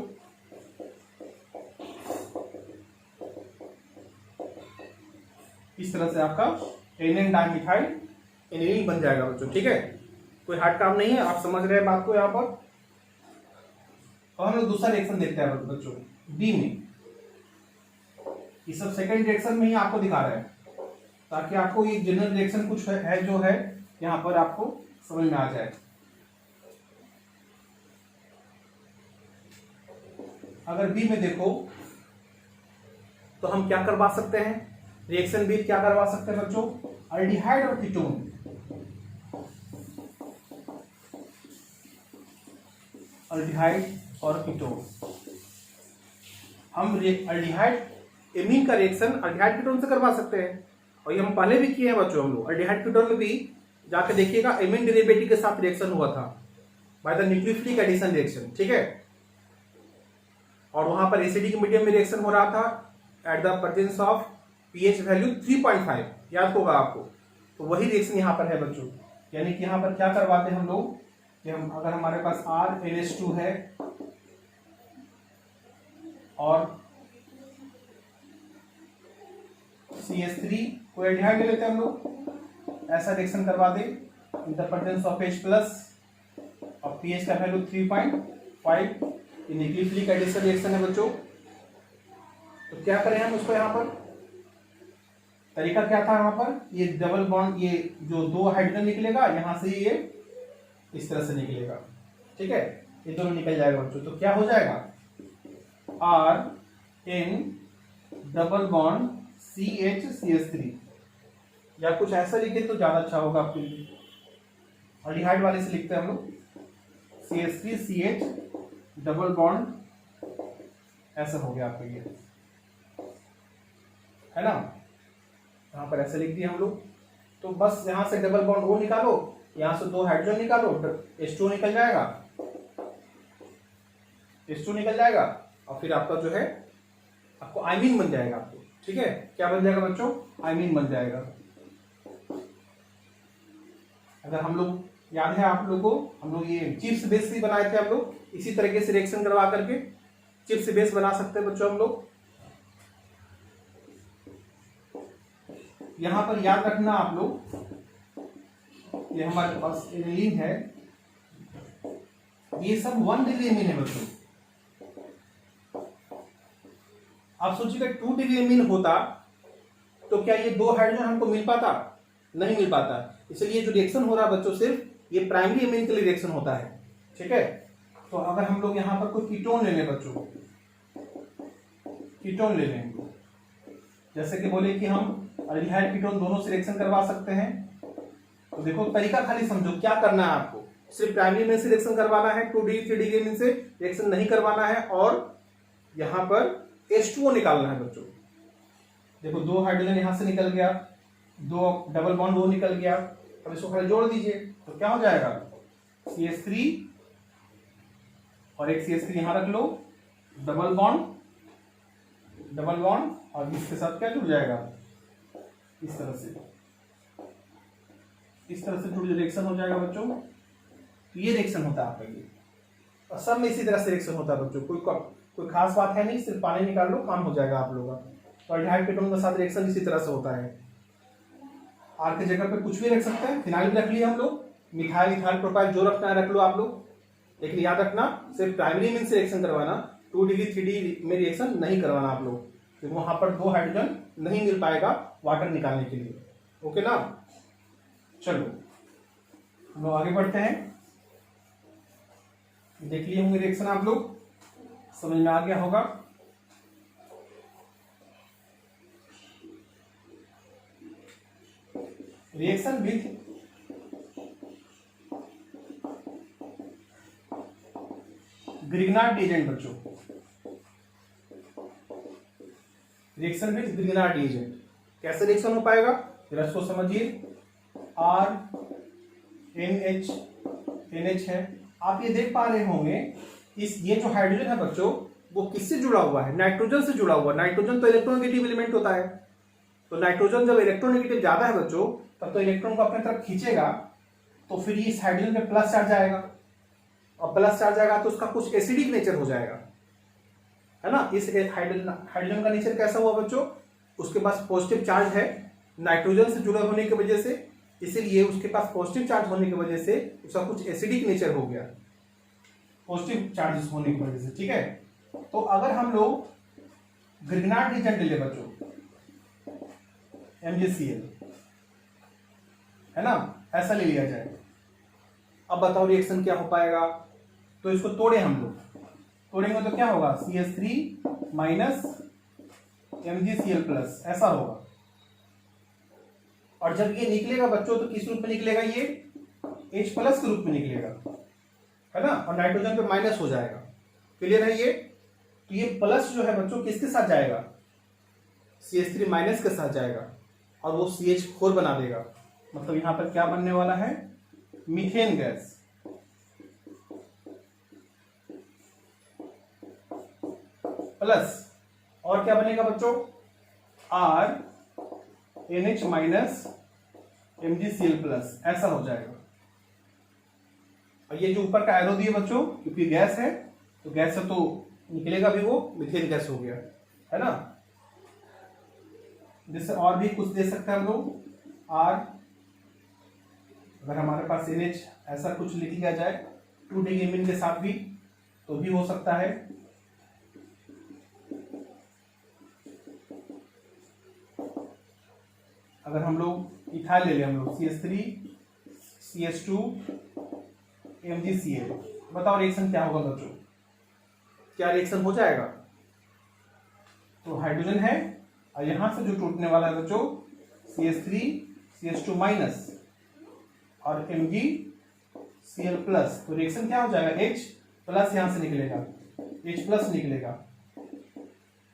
इस तरह से आपका एनिन डाइमिथाइल एनिलीन बन जाएगा बच्चों, ठीक है। कोई हार्ड काम नहीं है, आप समझ रहे हैं बात को यहाँ पर। और हम लोग दूसरा रिएक्शन देखते हैं बच्चों, डी में। ये सब सेकेंड रिएक्शन में ही आपको दिखा रहे हैं, ताकि आपको ये जनरल रिएक्शन कुछ है जो है यहाँ पर आपको समझ में आ जाए। अगर बी में देखो तो हम क्या करवा सकते हैं? रिएक्शन बी क्या करवा सकते हैं बच्चों? अल्डिहाइड और कीटोन। अल्डिहाइड और कीटोन, हम अल्डिहाइड एमीन का रिएक्शन अल्डिहाइड कीटोन से करवा सकते हैं, और ये हम पहले भी किए हैं बच्चों। हम लोग अल्डिहाइड कीटोन में भी जाके देखिएगा, एमीन डेरिवेटिव के साथ रिएक्शन हुआ था by the nucleophilic addition reaction, ठीक है। और वहां पर एसिडिक मीडियम में रिएक्शन हो रहा था at the presence of pH value 3.5, याद होगा आपको। तो वही रिएक्शन यहाँ पर है बच्चों, यानी कि यहाँ पर क्या करवाते हैं हम लोग कि हम अगर हमारे पास RNH2 है और CH3 को एल्डिहाइड ले लेते हैं हम लोग, ऐसा रिएक्शन करवा दे in the presence of H plus और पीएच का वैल्यू 3.5। ये न्यूक्लियोफिलिक एडिशन रिएक्शन है बच्चों। तो क्या करें हम उसको, यहाँ पर तरीका क्या था? यहाँ पर ये डबल बॉन्ड, ये जो 2 हाइड्रोजन निकलेगा यहाँ से ये इस तरह से निकलेगा, ठीक है। ये दोनों निकल जाएगा बच्चों, तो क्या हो जाएगा? RN डबल बॉन्ड CH-CH3, या कुछ ऐसा लिखे तो ज्यादा अच्छा होगा आपके लिए। अल्डिहाइड वाले से लिखते हैं हम लोग CH3CH डबल बॉन्ड, ऐसा हो गया आपका ये, है ना। यहाँ पर ऐसे लिख दिए हम लोग। तो बस यहाँ से डबल बॉन्ड O निकालो, यहाँ से 2 हाइड्रोजन निकालो, H2 निकल जाएगा, H2 निकल जाएगा, और फिर आपका जो है आपको आइमीन बन जाएगा आपको, ठीक है। क्या बन जाएगा बच्चों? आइमीन बन जाएगा। अगर हम लोग याद है आप लोगों को, हम लोग ये चिप्स बेस भी बनाए थे हम लोग, इसी तरीके से रिएक्शन करवा करके चिप्स बेस बना सकते हैं बच्चों हम लोग। यहां पर याद रखना आप लोग, ये हमारे पास एनिलीन है, ये सब 1 डिग्री एमीन है बच्चों। आप सोचिएगा 2 डिग्री एमीन होता तो क्या ये 2 हाइड्रोजन हमको मिल पाता? नहीं मिल पाता। इसलिए जो रिएक्शन हो रहा है बच्चों सिर्फ ये प्राइमरी एमीन के लिए रिएक्शन होता है, ठीक है। तो अगर हम लोग यहाँ पर कोई कीटोन ले लें बच्चों, कीटोन ले लें, जैसे कि बोले कि हम अल्डिहाइड कीटोन दोनों से रिएक्शन करवा सकते हैं। तो देखो तरीका खाली समझो, क्या करना है आपको, सिर्फ प्राइमरी में से रिएक्शन करवाना है, 2 डिग्री 3 डिग्री में से रिएक्शन नहीं करवाना है, और यहां पर H2O निकालना है बच्चों। देखो 2 हाइड्रोजन यहां से निकल गया, 2 डबल बॉन्ड वो निकल गया, अब इसको खाली जोड़ दीजिए तो क्या हो जाएगा, CH3 और एक CH3 यहां रख लो, डबल बॉन्ड और इसके साथ क्या जुड़ जाएगा, इस तरह से जुड़ रिएक्शन हो जाएगा बच्चों। तो ये रिएक्शन होता है आपका ये, और सब में इसी तरह से रिएक्शन होता है बच्चों। कोई खास बात है नहीं, सिर्फ पानी निकाल लो काम हो जाएगा आप लोगों का। तो अल्डिहाइड कीटोन के साथ रिएक्शन इसी तरह से होता है। आर के जगह पे कुछ भी रख सकते हैं, फिनाइल भी रख लिया हम लोग, मिथाइल इथाइल प्रोपाइल जो रखना है रख लो आप लोग, लेकिन याद रखना सिर्फ प्राइमरी मीन से रिएक्शन करवाना, 2 डिग्री 3 डिग्री में रिएक्शन नहीं करवाना आप लोग, क्योंकि वहां पर 2 हाइड्रोजन नहीं मिल पाएगा वाटर निकालने के लिए। ओके ना, चलो हम लोग आगे बढ़ते हैं। देख लिए होंगे रिएक्शन, आप लोग समझ में आ गया होगा। रिएक्शन विथ ग्रिग्नार्ड एजेंट बच्चों, रिएक्शन विथ ग्रिग्नार्ड एजेंट कैसे रिएक्शन हो पाएगा, जरा इसको समझिए। RNH है, आप ये देख पा रहे होंगे ये जो हाइड्रोजन है बच्चों वो किससे जुड़ा हुआ है, नाइट्रोजन से जुड़ा हुआ है। नाइट्रोजन तो इलेक्ट्रोनेगेटिव एलिमेंट होता है, तो नाइट्रोजन जब इलेक्ट्रोनेगेटिव ज्यादा है बच्चों तब तो इलेक्ट्रॉन को अपने तरफ खींचेगा, तो फिर इस हाइड्रोजन पे प्लस चार्ज आएगा, और प्लस चार्ज आएगा तो उसका कुछ एसिडिक नेचर हो जाएगा, है ना। इस हाइड्रोजन का नेचर कैसा हुआ बच्चों, उसके पास पॉजिटिव चार्ज है नाइट्रोजन से जुड़े होने की वजह से, इसीलिए उसके पास पॉजिटिव चार्ज होने की वजह से उसका कुछ एसिडिक नेचर हो गया, पॉजिटिव चार्जेस होने की वजह से, ठीक है। तो अगर हम लोग ग्रिग्नार्ड एजेंट ले बच्चों, MgCl, है ना, ऐसा ले लिया जाए, अब बताओ रिएक्शन क्या हो पाएगा। तो इसको तोड़े हम लोग, तोड़ेंगे तो क्या होगा, CH3 माइनस MgCl प्लस, ऐसा होगा। और जब ये निकलेगा बच्चों तो किस रूप में निकलेगा, ये H प्लस के रूप में निकलेगा, है ना, और नाइट्रोजन पे माइनस हो जाएगा। क्लियर है ये। तो ये प्लस जो है बच्चों किसके साथ जाएगा, CH3 माइनस के साथ जाएगा, और वो CH4 बना देगा। मतलब यहां पर क्या बनने वाला है, मीथेन गैस। प्लस और क्या बनेगा बच्चों, RNH माइनस MgCl प्लस, ऐसा हो जाएगा। और ये जो ऊपर का एरो दिए बच्चों, क्योंकि गैस है तो गैस से तो निकलेगा भी, वो मीथेन गैस हो गया, है ना। जैसे और भी कुछ दे सकते हैं हम लोग, अगर हमारे पास NH ऐसा कुछ लिख लिया जाए 2 डिग्री एमीन के साथ भी तो भी हो सकता है। अगर हम लोग इथाइल ले लें, हम लोग CH3 CH2 MgCl, बताओ रिएक्शन क्या होगा बच्चों, क्या रिएक्शन हो जाएगा। तो हाइड्रोजन है और यहां से जो टूटने वाला है बच्चों CH3 CH2 माइनस और MgCl प्लस, तो रिएक्शन क्या हो जाएगा, H प्लस यहां से निकलेगा, H प्लस निकलेगा,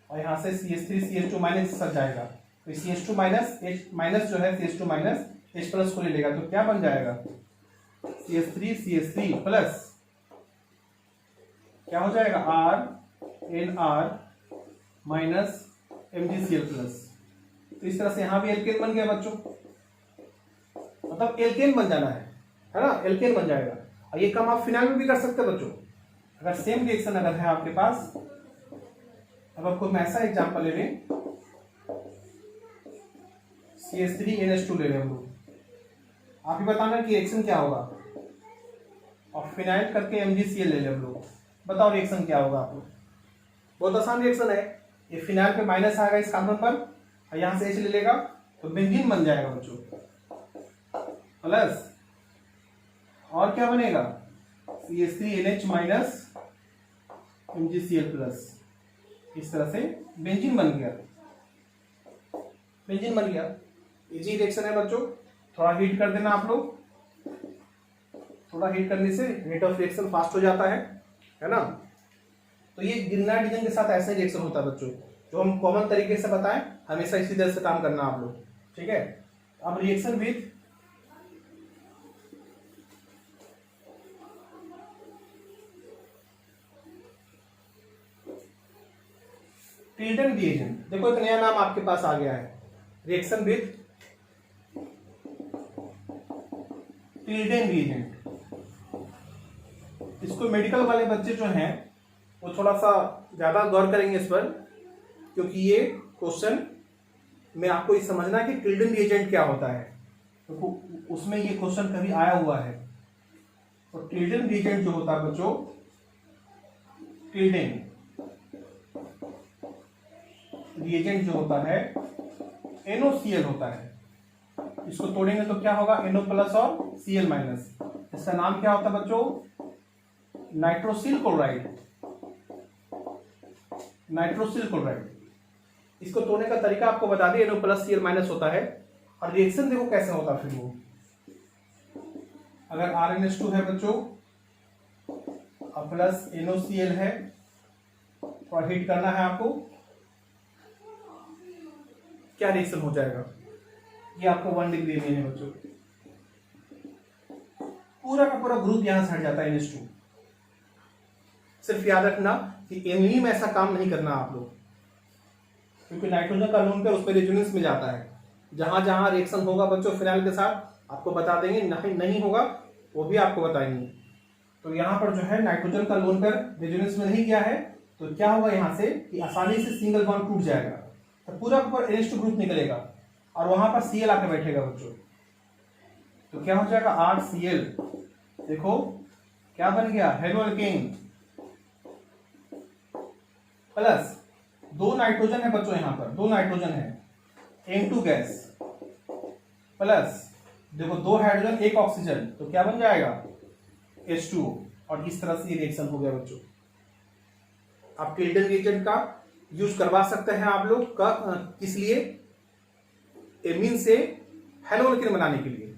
और यहां से CH3 CH2 माइनस सट जाएगा, तो CH2 माइनस H माइनस जो है CH2 माइनस H प्लस को ले लेगा, तो क्या बन जाएगा, CH3 प्लस क्या हो जाएगा, RNR माइनस MgCl प्लस। तो इस तरह से यहां भी एल्केन बन गया बच्चों, मतलब एल्केन बन जाना है ना, एल्केन बन जाएगा। और ये काम आप फिनाइल में भी कर सकते हैं बच्चों, अगर सेम रिएक्शन अगर है आपके पास। अब आपको मैं ऐसा एग्जांपल ले लें, CH3NH2 ले लें हम लोग, आप ही बताना कि रिएक्शन क्या होगा। और फिनाइल करके MgCl ले ले हम लोग, बताओ रिएक्शन क्या होगा आप लोग। बहुत आसान रिएक्शन है, ये फिनाइल पे माइनस आएगा इस कार्बन पर और यहाँ से H ले लेगा तो बेंजीन बन जाएगा बच्चों, प्लस और क्या बनेगा CH3NH माइनस MgCl प्लस, इस तरह से बेंजीन बन गया, बेंजीन बन गया। इजी रिएक्शन है बच्चों, थोड़ा हीट कर देना आप लोग, थोड़ा हीट करने से रेट ऑफ रिएक्शन फास्ट हो जाता है ना। तो ये ग्रेनाइट के साथ ऐसा रिएक्शन होता है बच्चों, जो हम कॉमन तरीके से बताएं, हमेशा इसी तरह से काम करना आप लोग, ठीक है। अब रिएक्शन विथ टिल्टन रिएजेंट, देखो एक नया नाम आपके पास आ गया है, रिएक्शन विथ टिल्टन रिएजेंट। इसको मेडिकल वाले बच्चे जो हैं वो थोड़ा सा ज्यादा गौर करेंगे इस पर, क्योंकि ये क्वेश्चन में आपको ये समझना है कि टिल्टन रिएजेंट क्या होता है, तो उसमें ये क्वेश्चन कभी आया हुआ है। तो टिल्टन रिएजेंट जो होता है बच्चों, टिल्टन रिएजेंट जो होता है NOCl होता है। इसको तोड़ेंगे तो क्या होगा, NO प्लस और Cl माइनस। इसका नाम क्या होता है बच्चों, नाइट्रोसिल क्लोराइड, नाइट्रोसिल क्लोराइड। इसको तोड़ने का तरीका आपको बता दिया, NO प्लस Cl माइनस होता है। और रिएक्शन देखो कैसे होता है फिर वो, अगर RnH2 है बच्चों और प्लस NOCl है, और हीट करना है आपको, क्या रिएक्शन हो जाएगा, ये आपको 1 डिग्री में है बच्चों, पूरा का पूरा ग्रुप यहां से हट जाता है NH2। सिर्फ याद रखना कि एनिलीन में ऐसा काम नहीं करना आप लोग, क्योंकि नाइट्रोजन का लोन पे उस पर रेजोनेंस में जाता है। जहां जहां रिएक्शन होगा बच्चों फिनाइल के साथ आपको बता देंगे, नहीं होगा वो भी आपको बताएंगे। तो यहाँ पर जो है नाइट्रोजन का लोन पर रेजोनेंस में नहीं गया है, तो क्या होगा यहाँ से कि आसानी से सिंगल बॉन्ड टूट जाएगा, तो पूरा पर NH2 ग्रुप निकलेगा और वहां पर Cl आके बैठेगा बच्चों। तो क्या हो जाएगा RCl, देखो क्या बन गया, हेलोएल्केन प्लस 2 नाइट्रोजन है बच्चों, यहां पर 2 नाइट्रोजन है, N2 गैस प्लस देखो 2 हाइड्रोजन 1 ऑक्सीजन, तो क्या बन जाएगा H2O। और इस तरह से ये रिएक्शन हो गया बच्चों। आप टिल्टन रिएजेंट का यूज करवा सकते हैं आप लोग का, किस लिए, एमीन से हेलोएल्केन बनाने के लिए,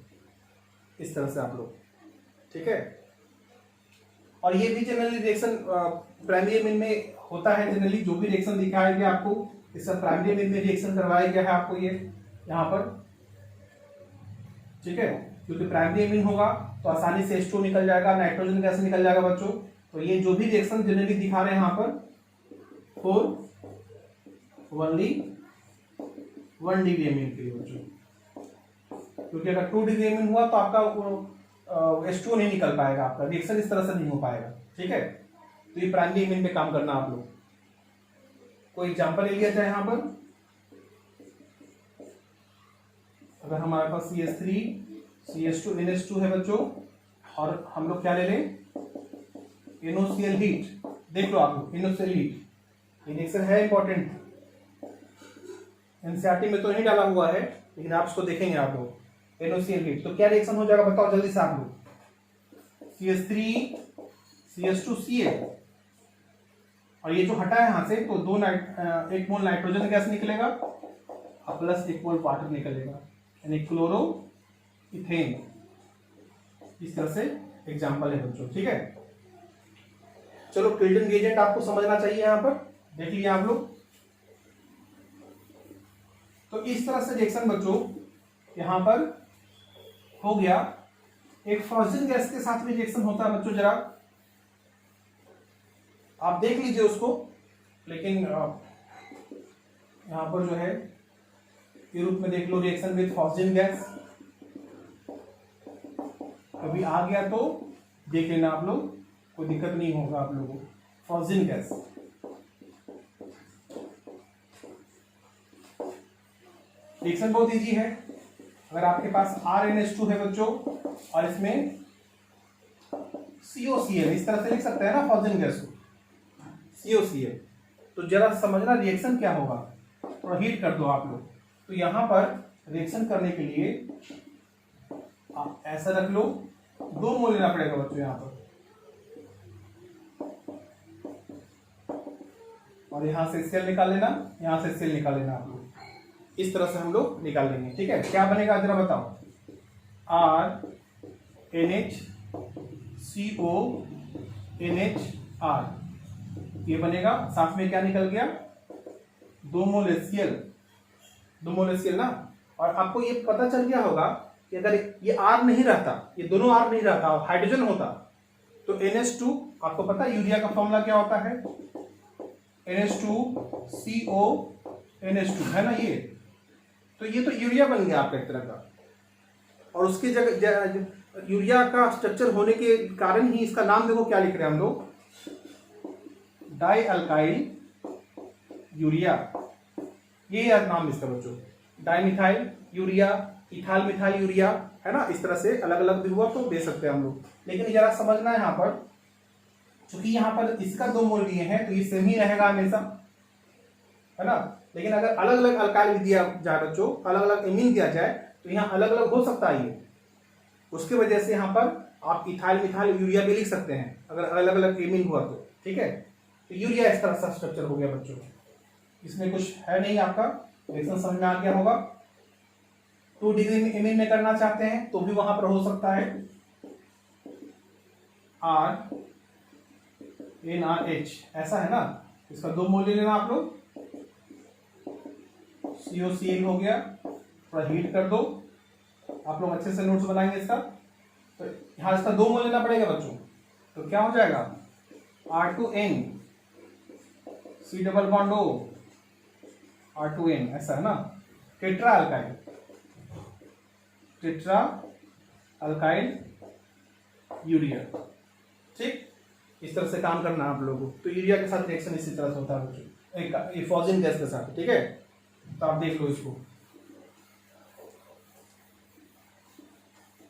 इस तरह से आप लोग, ठीक है। और ये भी जनरली रिएक्शन प्राइमरी एमीन में होता है, जनरली जो भी रिएक्शन दिखाया गया आपको, इस सब प्राइमरी एमीन में रिएक्शन करवाया गया है आपको ये यहाँ पर, ठीक है। क्योंकि प्राइमरी एमीन होगा तो आसानी से H2 निकल जाएगा, नाइट्रोजन गैस निकल जाएगा बच्चों। तो ये जो भी रिएक्शन जनरली दिखा रहे हैं यहाँ पर, 4 1 डिग्री एमीन के लिए बच्चों, क्योंकि अगर 2 डिग्री एमीन हुआ तो आपका H2O नहीं निकल पाएगा, आपका रिएक्शन इस तरह से नहीं हो पाएगा, ठीक है। तो ये प्राइमरी एमीन पे काम करना आप लोग। कोई एग्जांपल ले लिया जाए यहाँ पर, अगर हमारे पास CH3 CH2 NH2 है बच्चों, और हम लोग क्या ले लें, NOCl हीट, देख लो आप लोग NOCl हीट, ये रिएक्शन है इंपॉर्टेंट, एनसीईआरटी में तो नहीं डाला हुआ है, लेकिन आप इसको देखेंगे आप लोग, NOCl हीट। तो क्या रिएक्शन हो जाएगा बताओ जल्दी से आप लोग, CH3 CH2 Ca, और ये जो हटा है यहां से, तो 1 मोल नाइट्रोजन गैस निकलेगा और प्लस 1 मोल वाटर निकलेगा, यानी क्लोरो इथेन। इस तरह से एग्जांपल है बच्चों, ठीक है। चलो टिल्टन रिएजेंट आपको समझना चाहिए, यहां पर देख लिया आप लोग। तो इस तरह से रिएक्शन बच्चों यहां पर हो गया। एक फ्रॉजन गैस के साथ भी रिएक्शन होता है बच्चों, जरा आप देख लीजिए उसको, लेकिन यहां पर जो है के रूप में देख लो, रिएक्शन विद फ्रॉजन गैस, कभी आ गया तो देख लेना आप लोग, कोई दिक्कत नहीं होगा आप लोगों को। फ्रॉजन गैस, रिएक्शन बहुत इजी है, अगर आपके पास RNH2 है बच्चों और इसमें COCl, इस तरह से लिख सकते हैं ना फॉस्फेट गैस को, COCl, तो जरा समझना रिएक्शन क्या होगा, थोड़ा हीट कर दो आप लोग। तो यहां पर रिएक्शन करने के लिए आप ऐसा रख लो, 2 मोल लेना पड़ेगा बच्चों यहां पर, और यहां से सेल निकाल लेना, यहां से सेल निकाल लेना आप लोग, इस तरह से हम लोग निकाल लेंगे। ठीक है, क्या बनेगा जरा बताओ, RNHCONHR, ये बनेगा, साथ में क्या निकल गया, 2 मोल HCl, 2 मोल HCl ना। और आपको ये पता चल गया होगा कि अगर ये R नहीं रहता, ये दोनों R नहीं रहता और हाइड्रोजन होता तो NH2, आपको पता है यूरिया का फॉर्मूला क्या होता है, NH2CO NH2 है ना ये, तो ये तो यूरिया बन गया आपका एक तरह का। और उसकी जगह यूरिया का स्ट्रक्चर होने के कारण ही इसका नाम देखो क्या लिख रहे हैं हम लोग, डाई अल्काइल यूरिया, ये नाम इसका बच्चों, di methyl urea, ethyl methyl urea, है ना। इस तरह से अलग अलग भी हुआ तो दे सकते हैं हम लोग, लेकिन जरा समझना है यहाँ पर, क्योंकि यहाँ पर इसका 2 मोल लिए हैं तो ये सेम ही रहेगा हमेशा, है ना। लेकिन अगर अलग अलग अल्काइल दिया जाए बच्चों, अलग अलग एमीन दिया जाए तो यहाँ अलग अलग हो सकता है ये, उसके वजह से यहाँ पर आप इथाइल मिथाइल यूरिया भी लिख सकते हैं अगर अलग अलग एमीन हुआ तो। ठीक है, तो यूरिया इस तरह का स्ट्रक्चर हो गया बच्चों, इसमें कुछ है नहीं, आपका रिएक्शन समझ में आ गया होगा। 2 डिग्री में एमीन में करना चाहते हैं तो भी वहां पर हो सकता है, RNH ऐसा है ना, इसका 2 मोल ले लेना आप लोग, COCl हो गया, थोड़ा हीट कर दो, आप लोग अच्छे से नोट्स बनाएंगे इसका। तो यहाँ इसका 2 मोल लेना पड़ेगा बच्चों, तो क्या हो जाएगा, R2N C double bond O R2N, ऐसा है ना, टेट्रा अल्काइल यूरिया। ठीक, इस तरह से काम करना है आप लोगों को। तो यूरिया के साथ रिएक्शन इसी तरह से होता है बच्चों, फॉस्फेट गैस के साथ। ठीक है, तो आप देख लो इसको।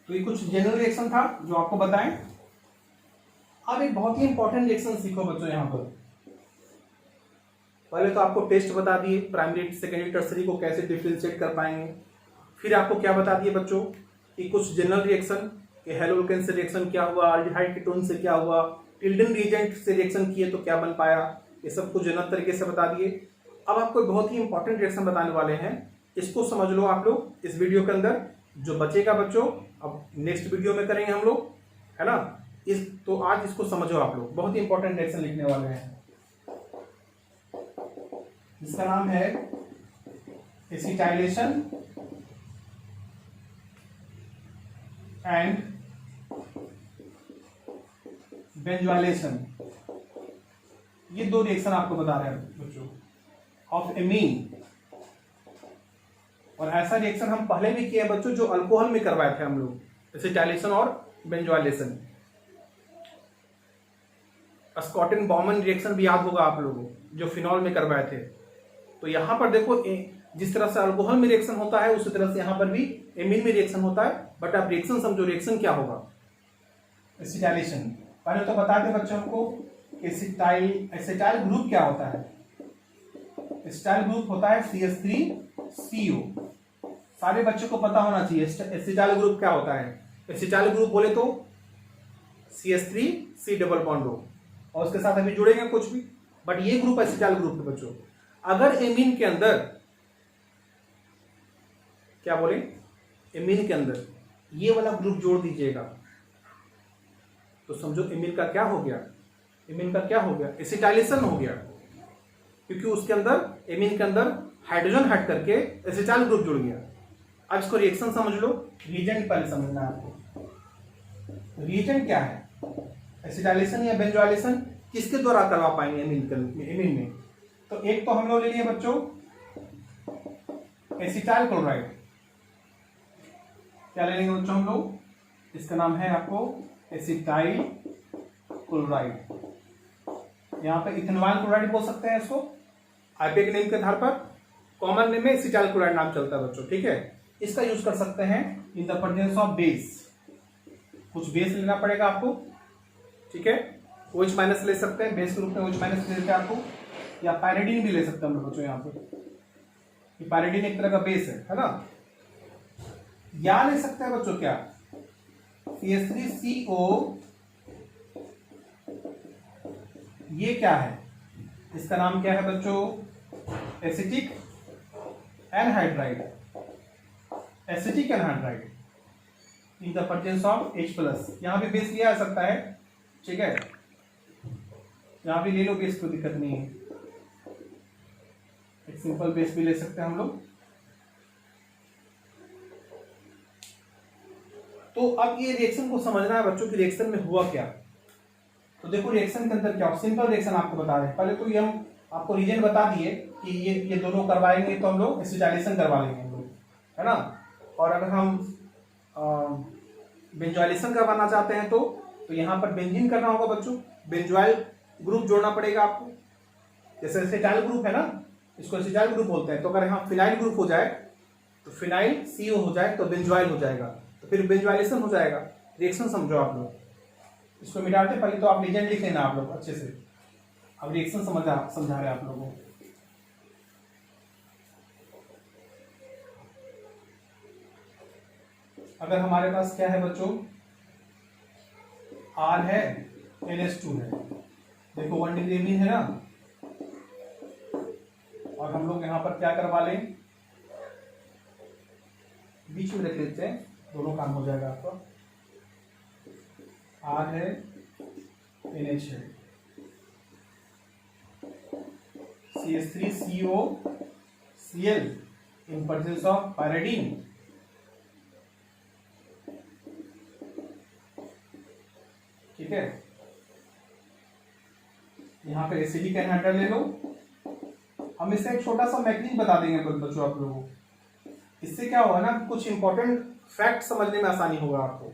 तो ये कुछ जनरल रिएक्शन था जो आपको बताएं। अब एक बहुत ही इंपॉर्टेंट रिएक्शन सीखो बच्चों यहाँ पर। पहले तो आपको टेस्ट बता दिए, प्राइमरी सेकेंडरी टर्सरी को कैसे डिफरेंशिएट कर पाएंगे। फिर आपको क्या बता दिए बच्चों कि कुछ जनरल रिएक्शन कि हेलोकेन से रिएक्शन क्या हुआ, अल्डिहाइड कीटोन से क्या हुआ, टिल्डन रिएजेंट से रिएक्शन किए तो क्या बन पाया, ये सब कुछ जनरल तरीके से बता दिए। अब आपको बहुत ही इंपॉर्टेंट रिएक्शन बताने वाले हैं, इसको समझ लो आप लोग इस वीडियो के अंदर। जो बचेगा बच्चों अब नेक्स्ट वीडियो में करेंगे हम लोग, है ना। तो आज इसको समझो आप लोग, बहुत ही इंपॉर्टेंट रिएक्शन लिखने वाले हैं जिसका नाम है एसिटाइलेशन एंड बेंजोइलेशन। ये 2 रिएक्शन आपको बता रहे हैं बच्चों ऑफ एमीन। और ऐसा रिएक्शन हम पहले भी किए हैं बच्चों जो अल्कोहल में करवाए थे हम लोग, एसिटाइलेशन और बेंजोइलेशन। स्कॉटन बॉमन रिएक्शन भी याद होगा आप लोगों को जो फिनॉल में करवाए थे। तो यहां पर देखो जिस तरह से अल्कोहल में रिएक्शन होता है उसी तरह से यहां पर भी एमीन में रिएक्शन होता है। बट आप रिएक्शन समझो, रिएक्शन क्या होगा, एसिटाइलेशन। पहले तो बता दें बच्चों को एसिटाइल ग्रुप क्या होता है। एसिटाइल ग्रुप होता है CH3CO। सारे बच्चों को पता होना चाहिए एसिटाइल ग्रुप क्या होता है। एसिटाइल ग्रुप बोले तो CH3C डबल बॉन्ड O, और उसके साथ अभी जुड़ेंगे कुछ भी, बट ये ग्रुप एसिटाइल ग्रुप है बच्चों। अगर एमीन के अंदर क्या बोले, एमीन के अंदर ये वाला ग्रुप जोड़ दीजिएगा तो समझो एमीन का क्या हो गया, एमीन का क्या हो गया, एसिटाइलेशन हो गया। क्योंकि उसके अंदर एमीन के अंदर हाइड्रोजन हट करके एसिटाइल ग्रुप जुड़ गया। अब इसको रिएक्शन समझ लो, रिएजेंट पहले समझना है आपको। रिएजेंट क्या है, एसिटाइलेशन या बेंजोइलेशन किसके द्वारा करवा पाएंगे एमीन में। तो एक तो हम लोग ले लिए बच्चों एसिटाइल क्लोराइड। क्या ले लेंगे बच्चों हम लोग, इसका नाम है आपको एसिटाइल क्लोराइड। यहां पे इथेनॉल क्लोराइड बोल सकते हैं इसको, आईपीए के नेम के आधार पर। कॉमन नेम में एसिटाइल क्लोराइड नाम चलता है बच्चों, ठीक है। इसका यूज कर सकते हैं इन द प्रेजेंस ऑफ बेस। कुछ बेस लेना पड़ेगा आपको, ठीक है। OH माइनस ले सकते हैं, बेस के रूप में OH माइनस ले सकते हैं आपको, या पायरिडीन भी ले सकते हैं हम लोग बच्चों यहाँ पे। पायरिडीन एक तरह का बेस है ना। या ले सकते हैं बच्चों क्या, CH3CO, ये क्या है, इसका नाम क्या है बच्चों, acetic anhydride. Acetic anhydride in the presence of H+। यहां भी बेस लिया जा सकता है, ठीक है, यहां भी ले लो बेस, कोई दिक्कत नहीं है। एक सिंपल बेस भी ले सकते हैं हम लोग। तो अब ये रिएक्शन को समझना है बच्चों कि रिएक्शन में हुआ क्या। तो देखो रिएक्शन के अंदर क्या, सिंपल रिएक्शन आपको बता रहे हैं। पहले तो ये हम आपको रीजन बता दिए कि ये दोनों करवाएंगे तो हम लोग एसिटाइलेशन करवा लेंगे हम लोग, है ना। और अगर हम बेंजोइलेशन करवाना चाहते हैं तो यहाँ पर बेंजीन करना होगा बच्चों, बेंजोइल ग्रुप जोड़ना पड़ेगा आपको। जैसे एसिटाइल ग्रुप है ना, इसको एसिटाइल ग्रुप बोलते हैं। तो अगर यहाँ फिनाइल ग्रुप हो जाए तो फिनाइल CO हो जाए तो बेंजोइल हो जाएगा, तो फिर बेंजोइलेशन हो जाएगा। रिएक्शन समझो आप लोग, इसको मिटाते पहले तो आप लीजेंड लिख लेना आप लोग अच्छे से। अब रिएक्शन समझा रहे हैं आप लोगों को। अगर हमारे पास क्या है बच्चों, R है, NH2 है, देखो 1 डिग्री मीन है ना। और हम लोग यहाँ पर क्या करवा लें, बीच में रख लेते हैं, दोनों काम हो जाएगा आपका। R है, NH है, CH3CO Cl in presence of pyridine। ठीक है, यहाँ पे एसिडिक एनहाइड्राइड ले लो। हम इससे एक छोटा सा मैकेनिज्म बता देंगे बच्चों आप लोगों को। इससे क्या होगा ना, कुछ इंपॉर्टेंट फैक्ट समझने में आसानी होगा आपको।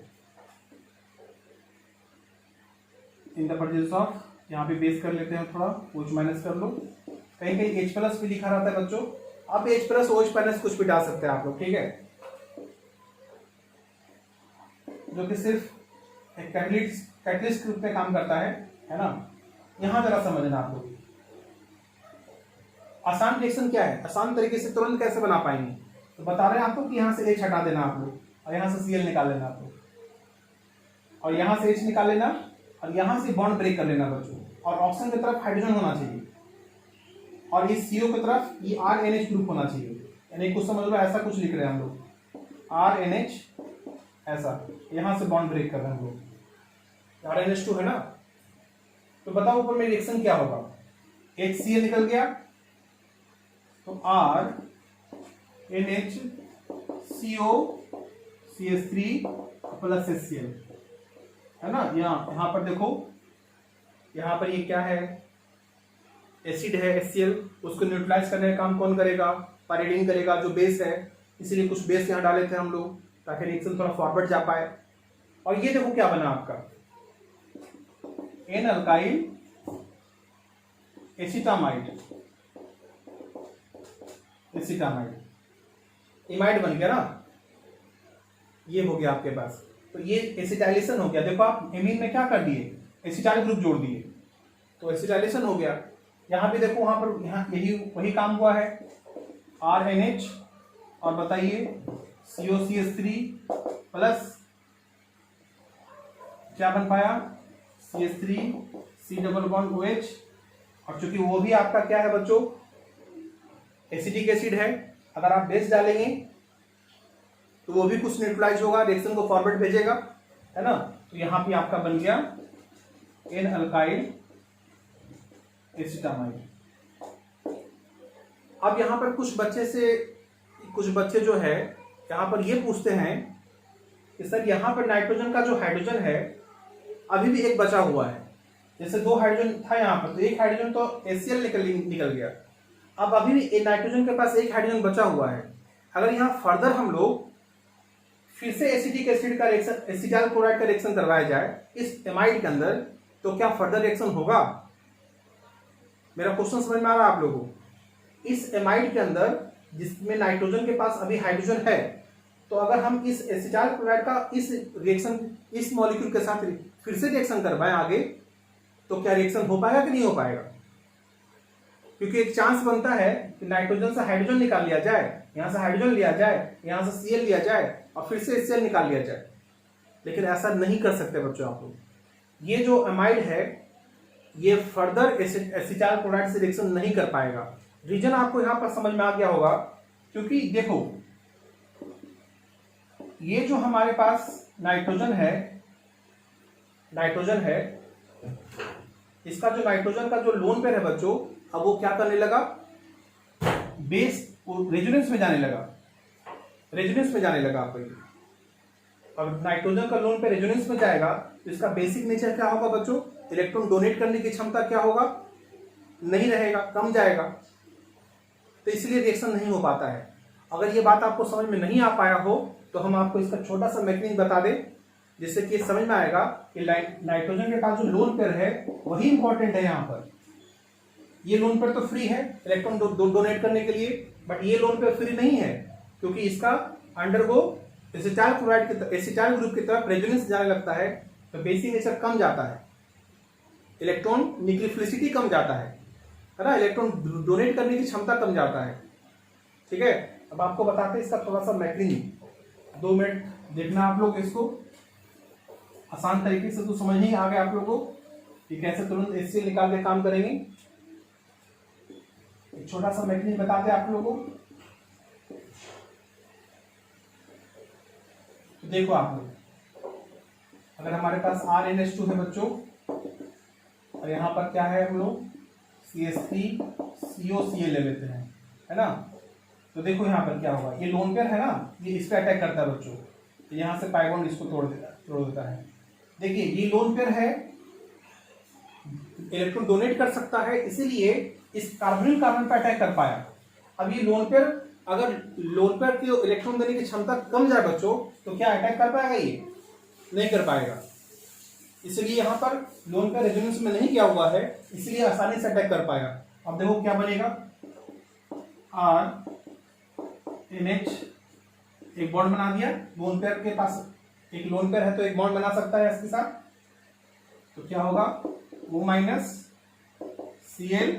इन द प्रेजेंस ऑफ, यहाँ पे बेस कर लेते हैं थोड़ा, OH माइनस कर लो। कहीं कहीं H+ भी लिखा रहता है बच्चों, आप H+ OH माइनस कुछ भी डाल सकते हैं आप लोग, ठीक है, जो कि सिर्फ एक कैटलिस्ट के रूप में काम करता है ना। यहां जरा समझना आप लोग, आसान रिएक्शन क्या है, आसान तरीके से तुरंत कैसे बना पाएंगे। तो बता रहे हैं आपको कि यहां से H हटा देना आप लोग, और यहां से Cl निकाल लेना आप लोग, और यहां से H निकाल लेना, और यहां से बॉन्ड ब्रेक कर लेना बच्चों। और ऑक्सीजन की तरफ हाइड्रोजन होना चाहिए, और इस CO की तरफ ये RNH ग्रुप होना चाहिए। यानी कुछ समझ लो, ऐसा कुछ लिख रहे हैं हम लोग, RNH ऐसा, यहां से बॉन्ड ब्रेक कर रहे हैं हम लोग, RNH2 है ना। तो बताओ ऊपर में रिएक्शन क्या होगा, HCl निकल गया तो RNH CO CH3 plus HCl है ना। यहाँ पर देखो, यहाँ पर ये क्या है, एसिड है HCl, उसको न्यूट्रलाइज करने का काम कौन करेगा, पायरिडीन करेगा जो बेस है। इसीलिए कुछ बेस यहाँ डाले थे हम लोग ताकि रिएक्शन थोड़ा फॉरवर्ड जा पाए। और ये देखो क्या बना आपका, एन अल्काइल एसिटामाइड, इमाइड बन गया ना, ये हो गया आपके पास। तो ये एसिटाइलेशन हो गया। देखो आप एमीन में क्या कर दिए, एसिटाइल ग्रुप जोड़ दिए, तो एसिटाइलेशन हो गया। यहाँ भी देखो, वहां पर यहाँ यही वही काम हुआ है, RNH और बताइए COCH3 प्लस क्या बन पाया, CH3 C double bond OH। और चूंकि वो भी आपका क्या है बच्चों, एसिटिक एसिड है, अगर आप बेस डालेंगे तो वो भी कुछ न्यूट्रलाइज होगा, रिएक्शन को फॉरवर्ड भेजेगा, है ना। तो यहां पे आपका बन गया एन अल्काइल एसिटामाइड। अब यहां पर कुछ बच्चे जो है यहां पर ये पूछते हैं कि सर यहां पर नाइट्रोजन का जो हाइड्रोजन है अभी भी एक बचा हुआ है। जैसे 2 हाइड्रोजन था यहाँ पर, तो एक हाइड्रोजन तो HCl निकल गया, अब अभी भी नाइट्रोजन के पास एक हाइड्रोजन बचा हुआ है। अगर यहाँ फर्दर हम लोग फिर से एसिटिक एसिड का रिएक्शन, एसिटाइल क्लोराइड का रिएक्शन करवाया जाए इस एमाइड के अंदर, तो क्या फर्दर रिएक्शन होगा? मेरा क्वेश्चन समझ में आ रहा है आप लोगों को? इस एमाइड के अंदर जिसमें नाइट्रोजन के पास अभी हाइड्रोजन है, तो अगर हम इस एसिटाइल क्लोराइड का इस रिएक्शन इस मॉलिक्यूल के साथ फिर से रिएक्शन करवाएं आगे, तो क्या रिएक्शन हो पाएगा कि नहीं हो पाएगा? क्योंकि एक चांस बनता है कि नाइट्रोजन से हाइड्रोजन निकाल लिया जाए, यहां से हाइड्रोजन लिया जाए, यहां से Cl लिया जाए और फिर से HCl निकाल लिया जाए, लेकिन ऐसा नहीं कर सकते बच्चों आप लोग। ये जो अमाइड है ये फर्दर एसिटाइल क्लोराइड से रिएक्शन नहीं कर पाएगा। रीजन आपको यहां पर समझ में आ गया होगा, क्योंकि देखो ये जो हमारे पास नाइट्रोजन है, इसका जो नाइट्रोजन का जो लोन पेयर है बच्चों, अब वो क्या करने लगा, बेस रेजोनेंस में जाने लगा आपको। अब नाइट्रोजन का लोन पे रेजोनेंस में जाएगा तो इसका बेसिक नेचर क्या होगा बच्चों, इलेक्ट्रॉन डोनेट करने की क्षमता क्या होगा, नहीं रहेगा, कम जाएगा, तो इसलिए रिएक्शन नहीं हो पाता है। अगर ये बात आपको समझ में नहीं आ पाया हो तो हम आपको इसका छोटा सा मैकेनिज्म बता दें, जिससे कि समझ में आएगा कि नाइट्रोजन के पास जो लोन पेयर है वही इंपॉर्टेंट है। यहाँ पर ये लोन पेयर तो फ्री है इलेक्ट्रॉन डोनेट करने के लिए, बट ये लोन पेयर फ्री नहीं है, क्योंकि इसका अंडरगो एसिटाइल ग्रुप की तरफ रेजोनेंस जाने लगता है, तो बेसिक नेचर कम जाता है, इलेक्ट्रॉन न्यूक्लियोफिलिसिटी कम जाता है ना, इलेक्ट्रॉन डोनेट करने की क्षमता कम जाता है। ठीक है, अब आपको बताते हैं इसका थोड़ा सा मैकेनिज्म। 2 मिनट देखना आप लोग, इसको आसान तरीके से तो समझ नहीं आ गया आप लोगों को कि कैसे तुरंत HCl निकाल के काम करेंगे। एक छोटा सा मैकेनिज्म बताते हैं आप लोगों को। तो देखो आप लोग, अगर हमारे पास RnH2 है बच्चों, और यहाँ पर क्या है, हम लोग CH3COCl ले लेते हैं, है ना। तो देखो यहाँ पर क्या होगा, ये लोन पेयर है ना, ये इस पे अटैक करता है बच्चों, तो यहाँ से पाई बॉन्ड इसको तोड़ देता है। देखिए ये लोन पेयर है, इलेक्ट्रॉन डोनेट कर सकता है, इसीलिए इस कार्बोनिल कार्बन पर अटैक कर पाया। अब ये लोन पेयर, अगर लोन पेयर की इलेक्ट्रॉन देने की क्षमता कम जाए बच्चों, तो क्या अटैक कर पाएगा, ये नहीं कर पाएगा। इसलिए यहाँ पर लोन पेयर रेजोनेंस में नहीं किया हुआ है, इसलिए आसानी से अटैक कर पाएगा। अब देखो क्या बनेगा, RNH एक बॉन्ड बना दिया, लोन पेयर के पास एक लोन पेयर है तो एक बॉन्ड बना सकता है इसके साथ, तो क्या होगा, O- Cl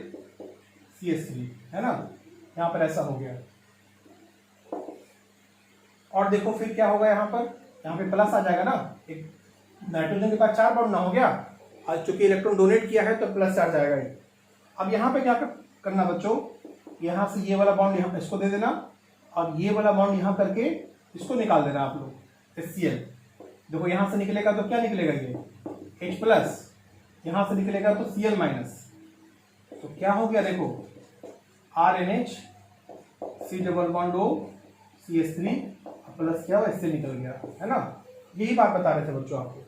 CH3, है ना, यहां पर ऐसा हो गया। और देखो फिर क्या होगा, यहाँ पे प्लस आ जाएगा ना, एक नाइट्रोजन के पास 4 बॉन्ड ना हो गया, आज चूंकि इलेक्ट्रॉन डोनेट किया है तो प्लस चार्ज आएगा। अब यहाँ पे क्या करना बच्चों, यहाँ से ये वाला बॉन्ड यहाँ इसको दे देना, और ये वाला बॉन्ड यहाँ करके इसको निकाल देना आप लोग, HCl। देखो यहाँ से निकलेगा तो क्या निकलेगा, ये H+, यहाँ से निकलेगा तो Cl-, तो क्या हो गया, देखो RNH C++O CH3 प्लस क्या हुआ, इससे निकल गया, है ना। यही बात बता रहे थे बच्चों आपको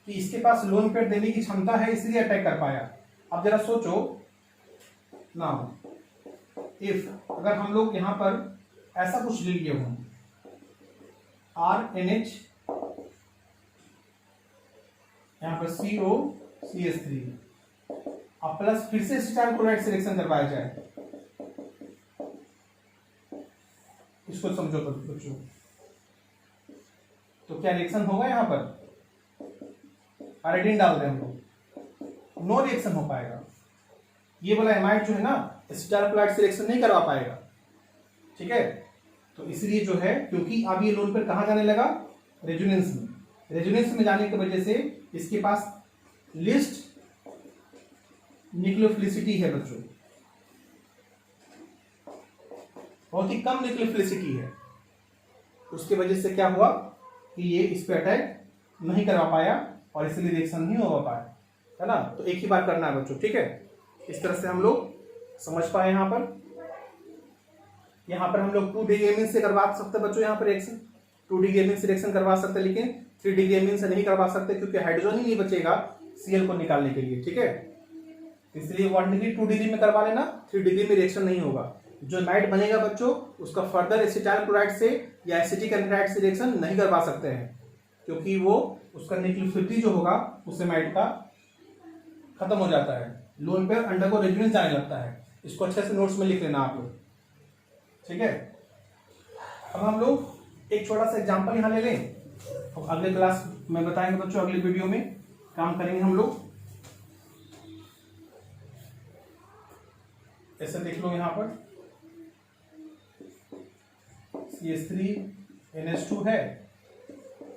कि इसके पास लोन पेयर देने की क्षमता है, इसलिए अटैक कर पाया। अब जरा सोचो ना, इफ अगर हम लोग यहाँ पर ऐसा कुछ ले लिए हों, RNH यहाँ पर COCH3 और प्लस फिर से एसिटाइल क्लोराइड से रिएक्शन करवाया जाए, इसको समझो बच्चों, तो क्या रिएक्शन होगा, यहाँ पर आयोडीन डाल दें हम लोग, नो रिएक्शन हो पाएगा। ये वाला एमाइड जो है ना, एसिटाइल क्लोराइड से रिएक्शन नहीं करवा पाएगा। ठीक है, तो इसलिए जो है, क्योंकि अब ये लोन पेयर कहाँ जाने लगा, रेजोनेंस में जाने की वजह से इसके पास लिस्ट न्यूक्लियोफिलिसिटी है बच्चों, बहुत ही कम न्यूक्लियोफिलिसिटी है। उसकी वजह से क्या हुआ कि ये इस पे अटैक नहीं करवा पाया और इसलिए रिएक्शन नहीं हो पाया, है ना। तो एक ही बार करना है बच्चों, ठीक है। इस तरह से हम लोग समझ पाए। यहाँ पर हम लोग 2D गेमिंग से करवा सकते बच्चों, यहाँ पर रिएक्शन 2D गेमिंग से रिएक्शन करवा सकते, लेकिन 3D गेमिंग से नहीं करवा सकते, क्योंकि हाइड्रोजन ही नहीं बचेगा Cl को निकालने के लिए। ठीक है, इसलिए 1 डिग्री 2 डिग्री में करवा लेना, 3 डिग्री में रिएक्शन नहीं होगा। जो नाइट बनेगा बच्चों, उसका फर्दर एसिटाइल क्लोराइड से या एसिटिक एनहाइड्राइड से रिएक्शन नहीं करवा सकते हैं, क्योंकि वो उसका न्यूक्लियोफिलिटी जो होगा उस एमाइड का खत्म हो जाता है, लोन पेयर अंडर को रेजोनेंस जाने लगता है। इसको अच्छे से नोट्स में लिख लेना आप लोग, ठीक है। अब हम लोग एक छोटा सा एग्जांपल यहाँ ले लें, तो अगले क्लास में बताएंगे बच्चों, अगले वीडियो में काम करेंगे हम लोग। ऐसे देख लो यहाँ पर CH3NH2 है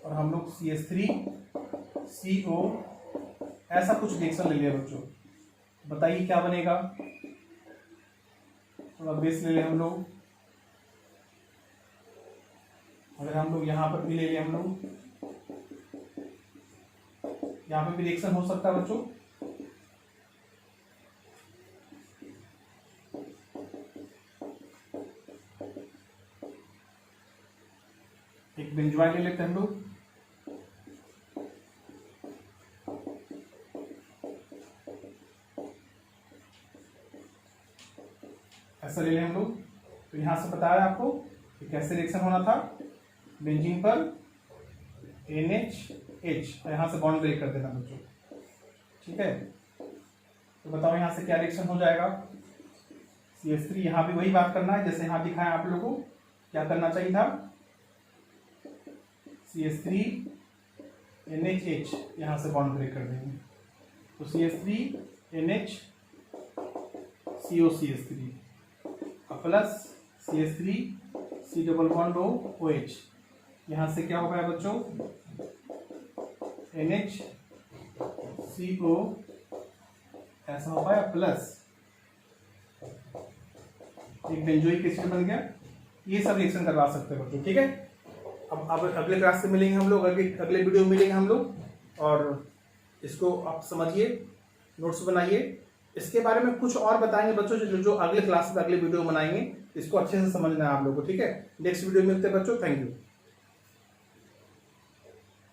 और हम लोग CH3CO ऐसा कुछ रिएक्शन ले लिया बच्चों। बताइए क्या बनेगा। थोड़ा बेस ले लें हम लोग। अगर हम लोग यहाँ पर भी ले लें हम लोग, यहाँ पर भी रिएक्शन हो सकता है बच्चों। एक बेंजोइल ले लेते हैं हम लोग। ऐसा ले लें हम लोग। तो यहां से बताया आपको कि कैसे रिएक्शन होना था। बेंजीन पर NH और यहां से बॉन्ड ब्रेक कर देना बच्चों, ठीक है। तो बताओ यहां से क्या रिएक्शन हो जाएगा। CH3 यहां भी वही बात करना है जैसे यहां दिखाया आप लोगों को। क्या करना चाहिए था, CH3NH यहां से बॉन्ड ब्रेक कर देंगे। तो CH3NHCOCH3 plus CH3C double bond OH। यहां से क्या हो गया बच्चों, NHCO ऐसा हो पाया प्लस एक बेंजोइक एसिड बन गया। ये सब रिएक्शन करवा सकते हैं बच्चों, ठीक है। अब अगले क्लास से मिलेंगे हम लोग, अगले वीडियो में मिलेंगे हम लोग। और इसको आप समझिए, नोट्स बनाइए। इसके बारे में कुछ और बताएंगे बच्चों जो अगले क्लास में अगले वीडियो बनाएंगे। इसको अच्छे से समझना है आप लोगों को, ठीक है। नेक्स्ट वीडियो में मिलते हैं बच्चों। Thank you.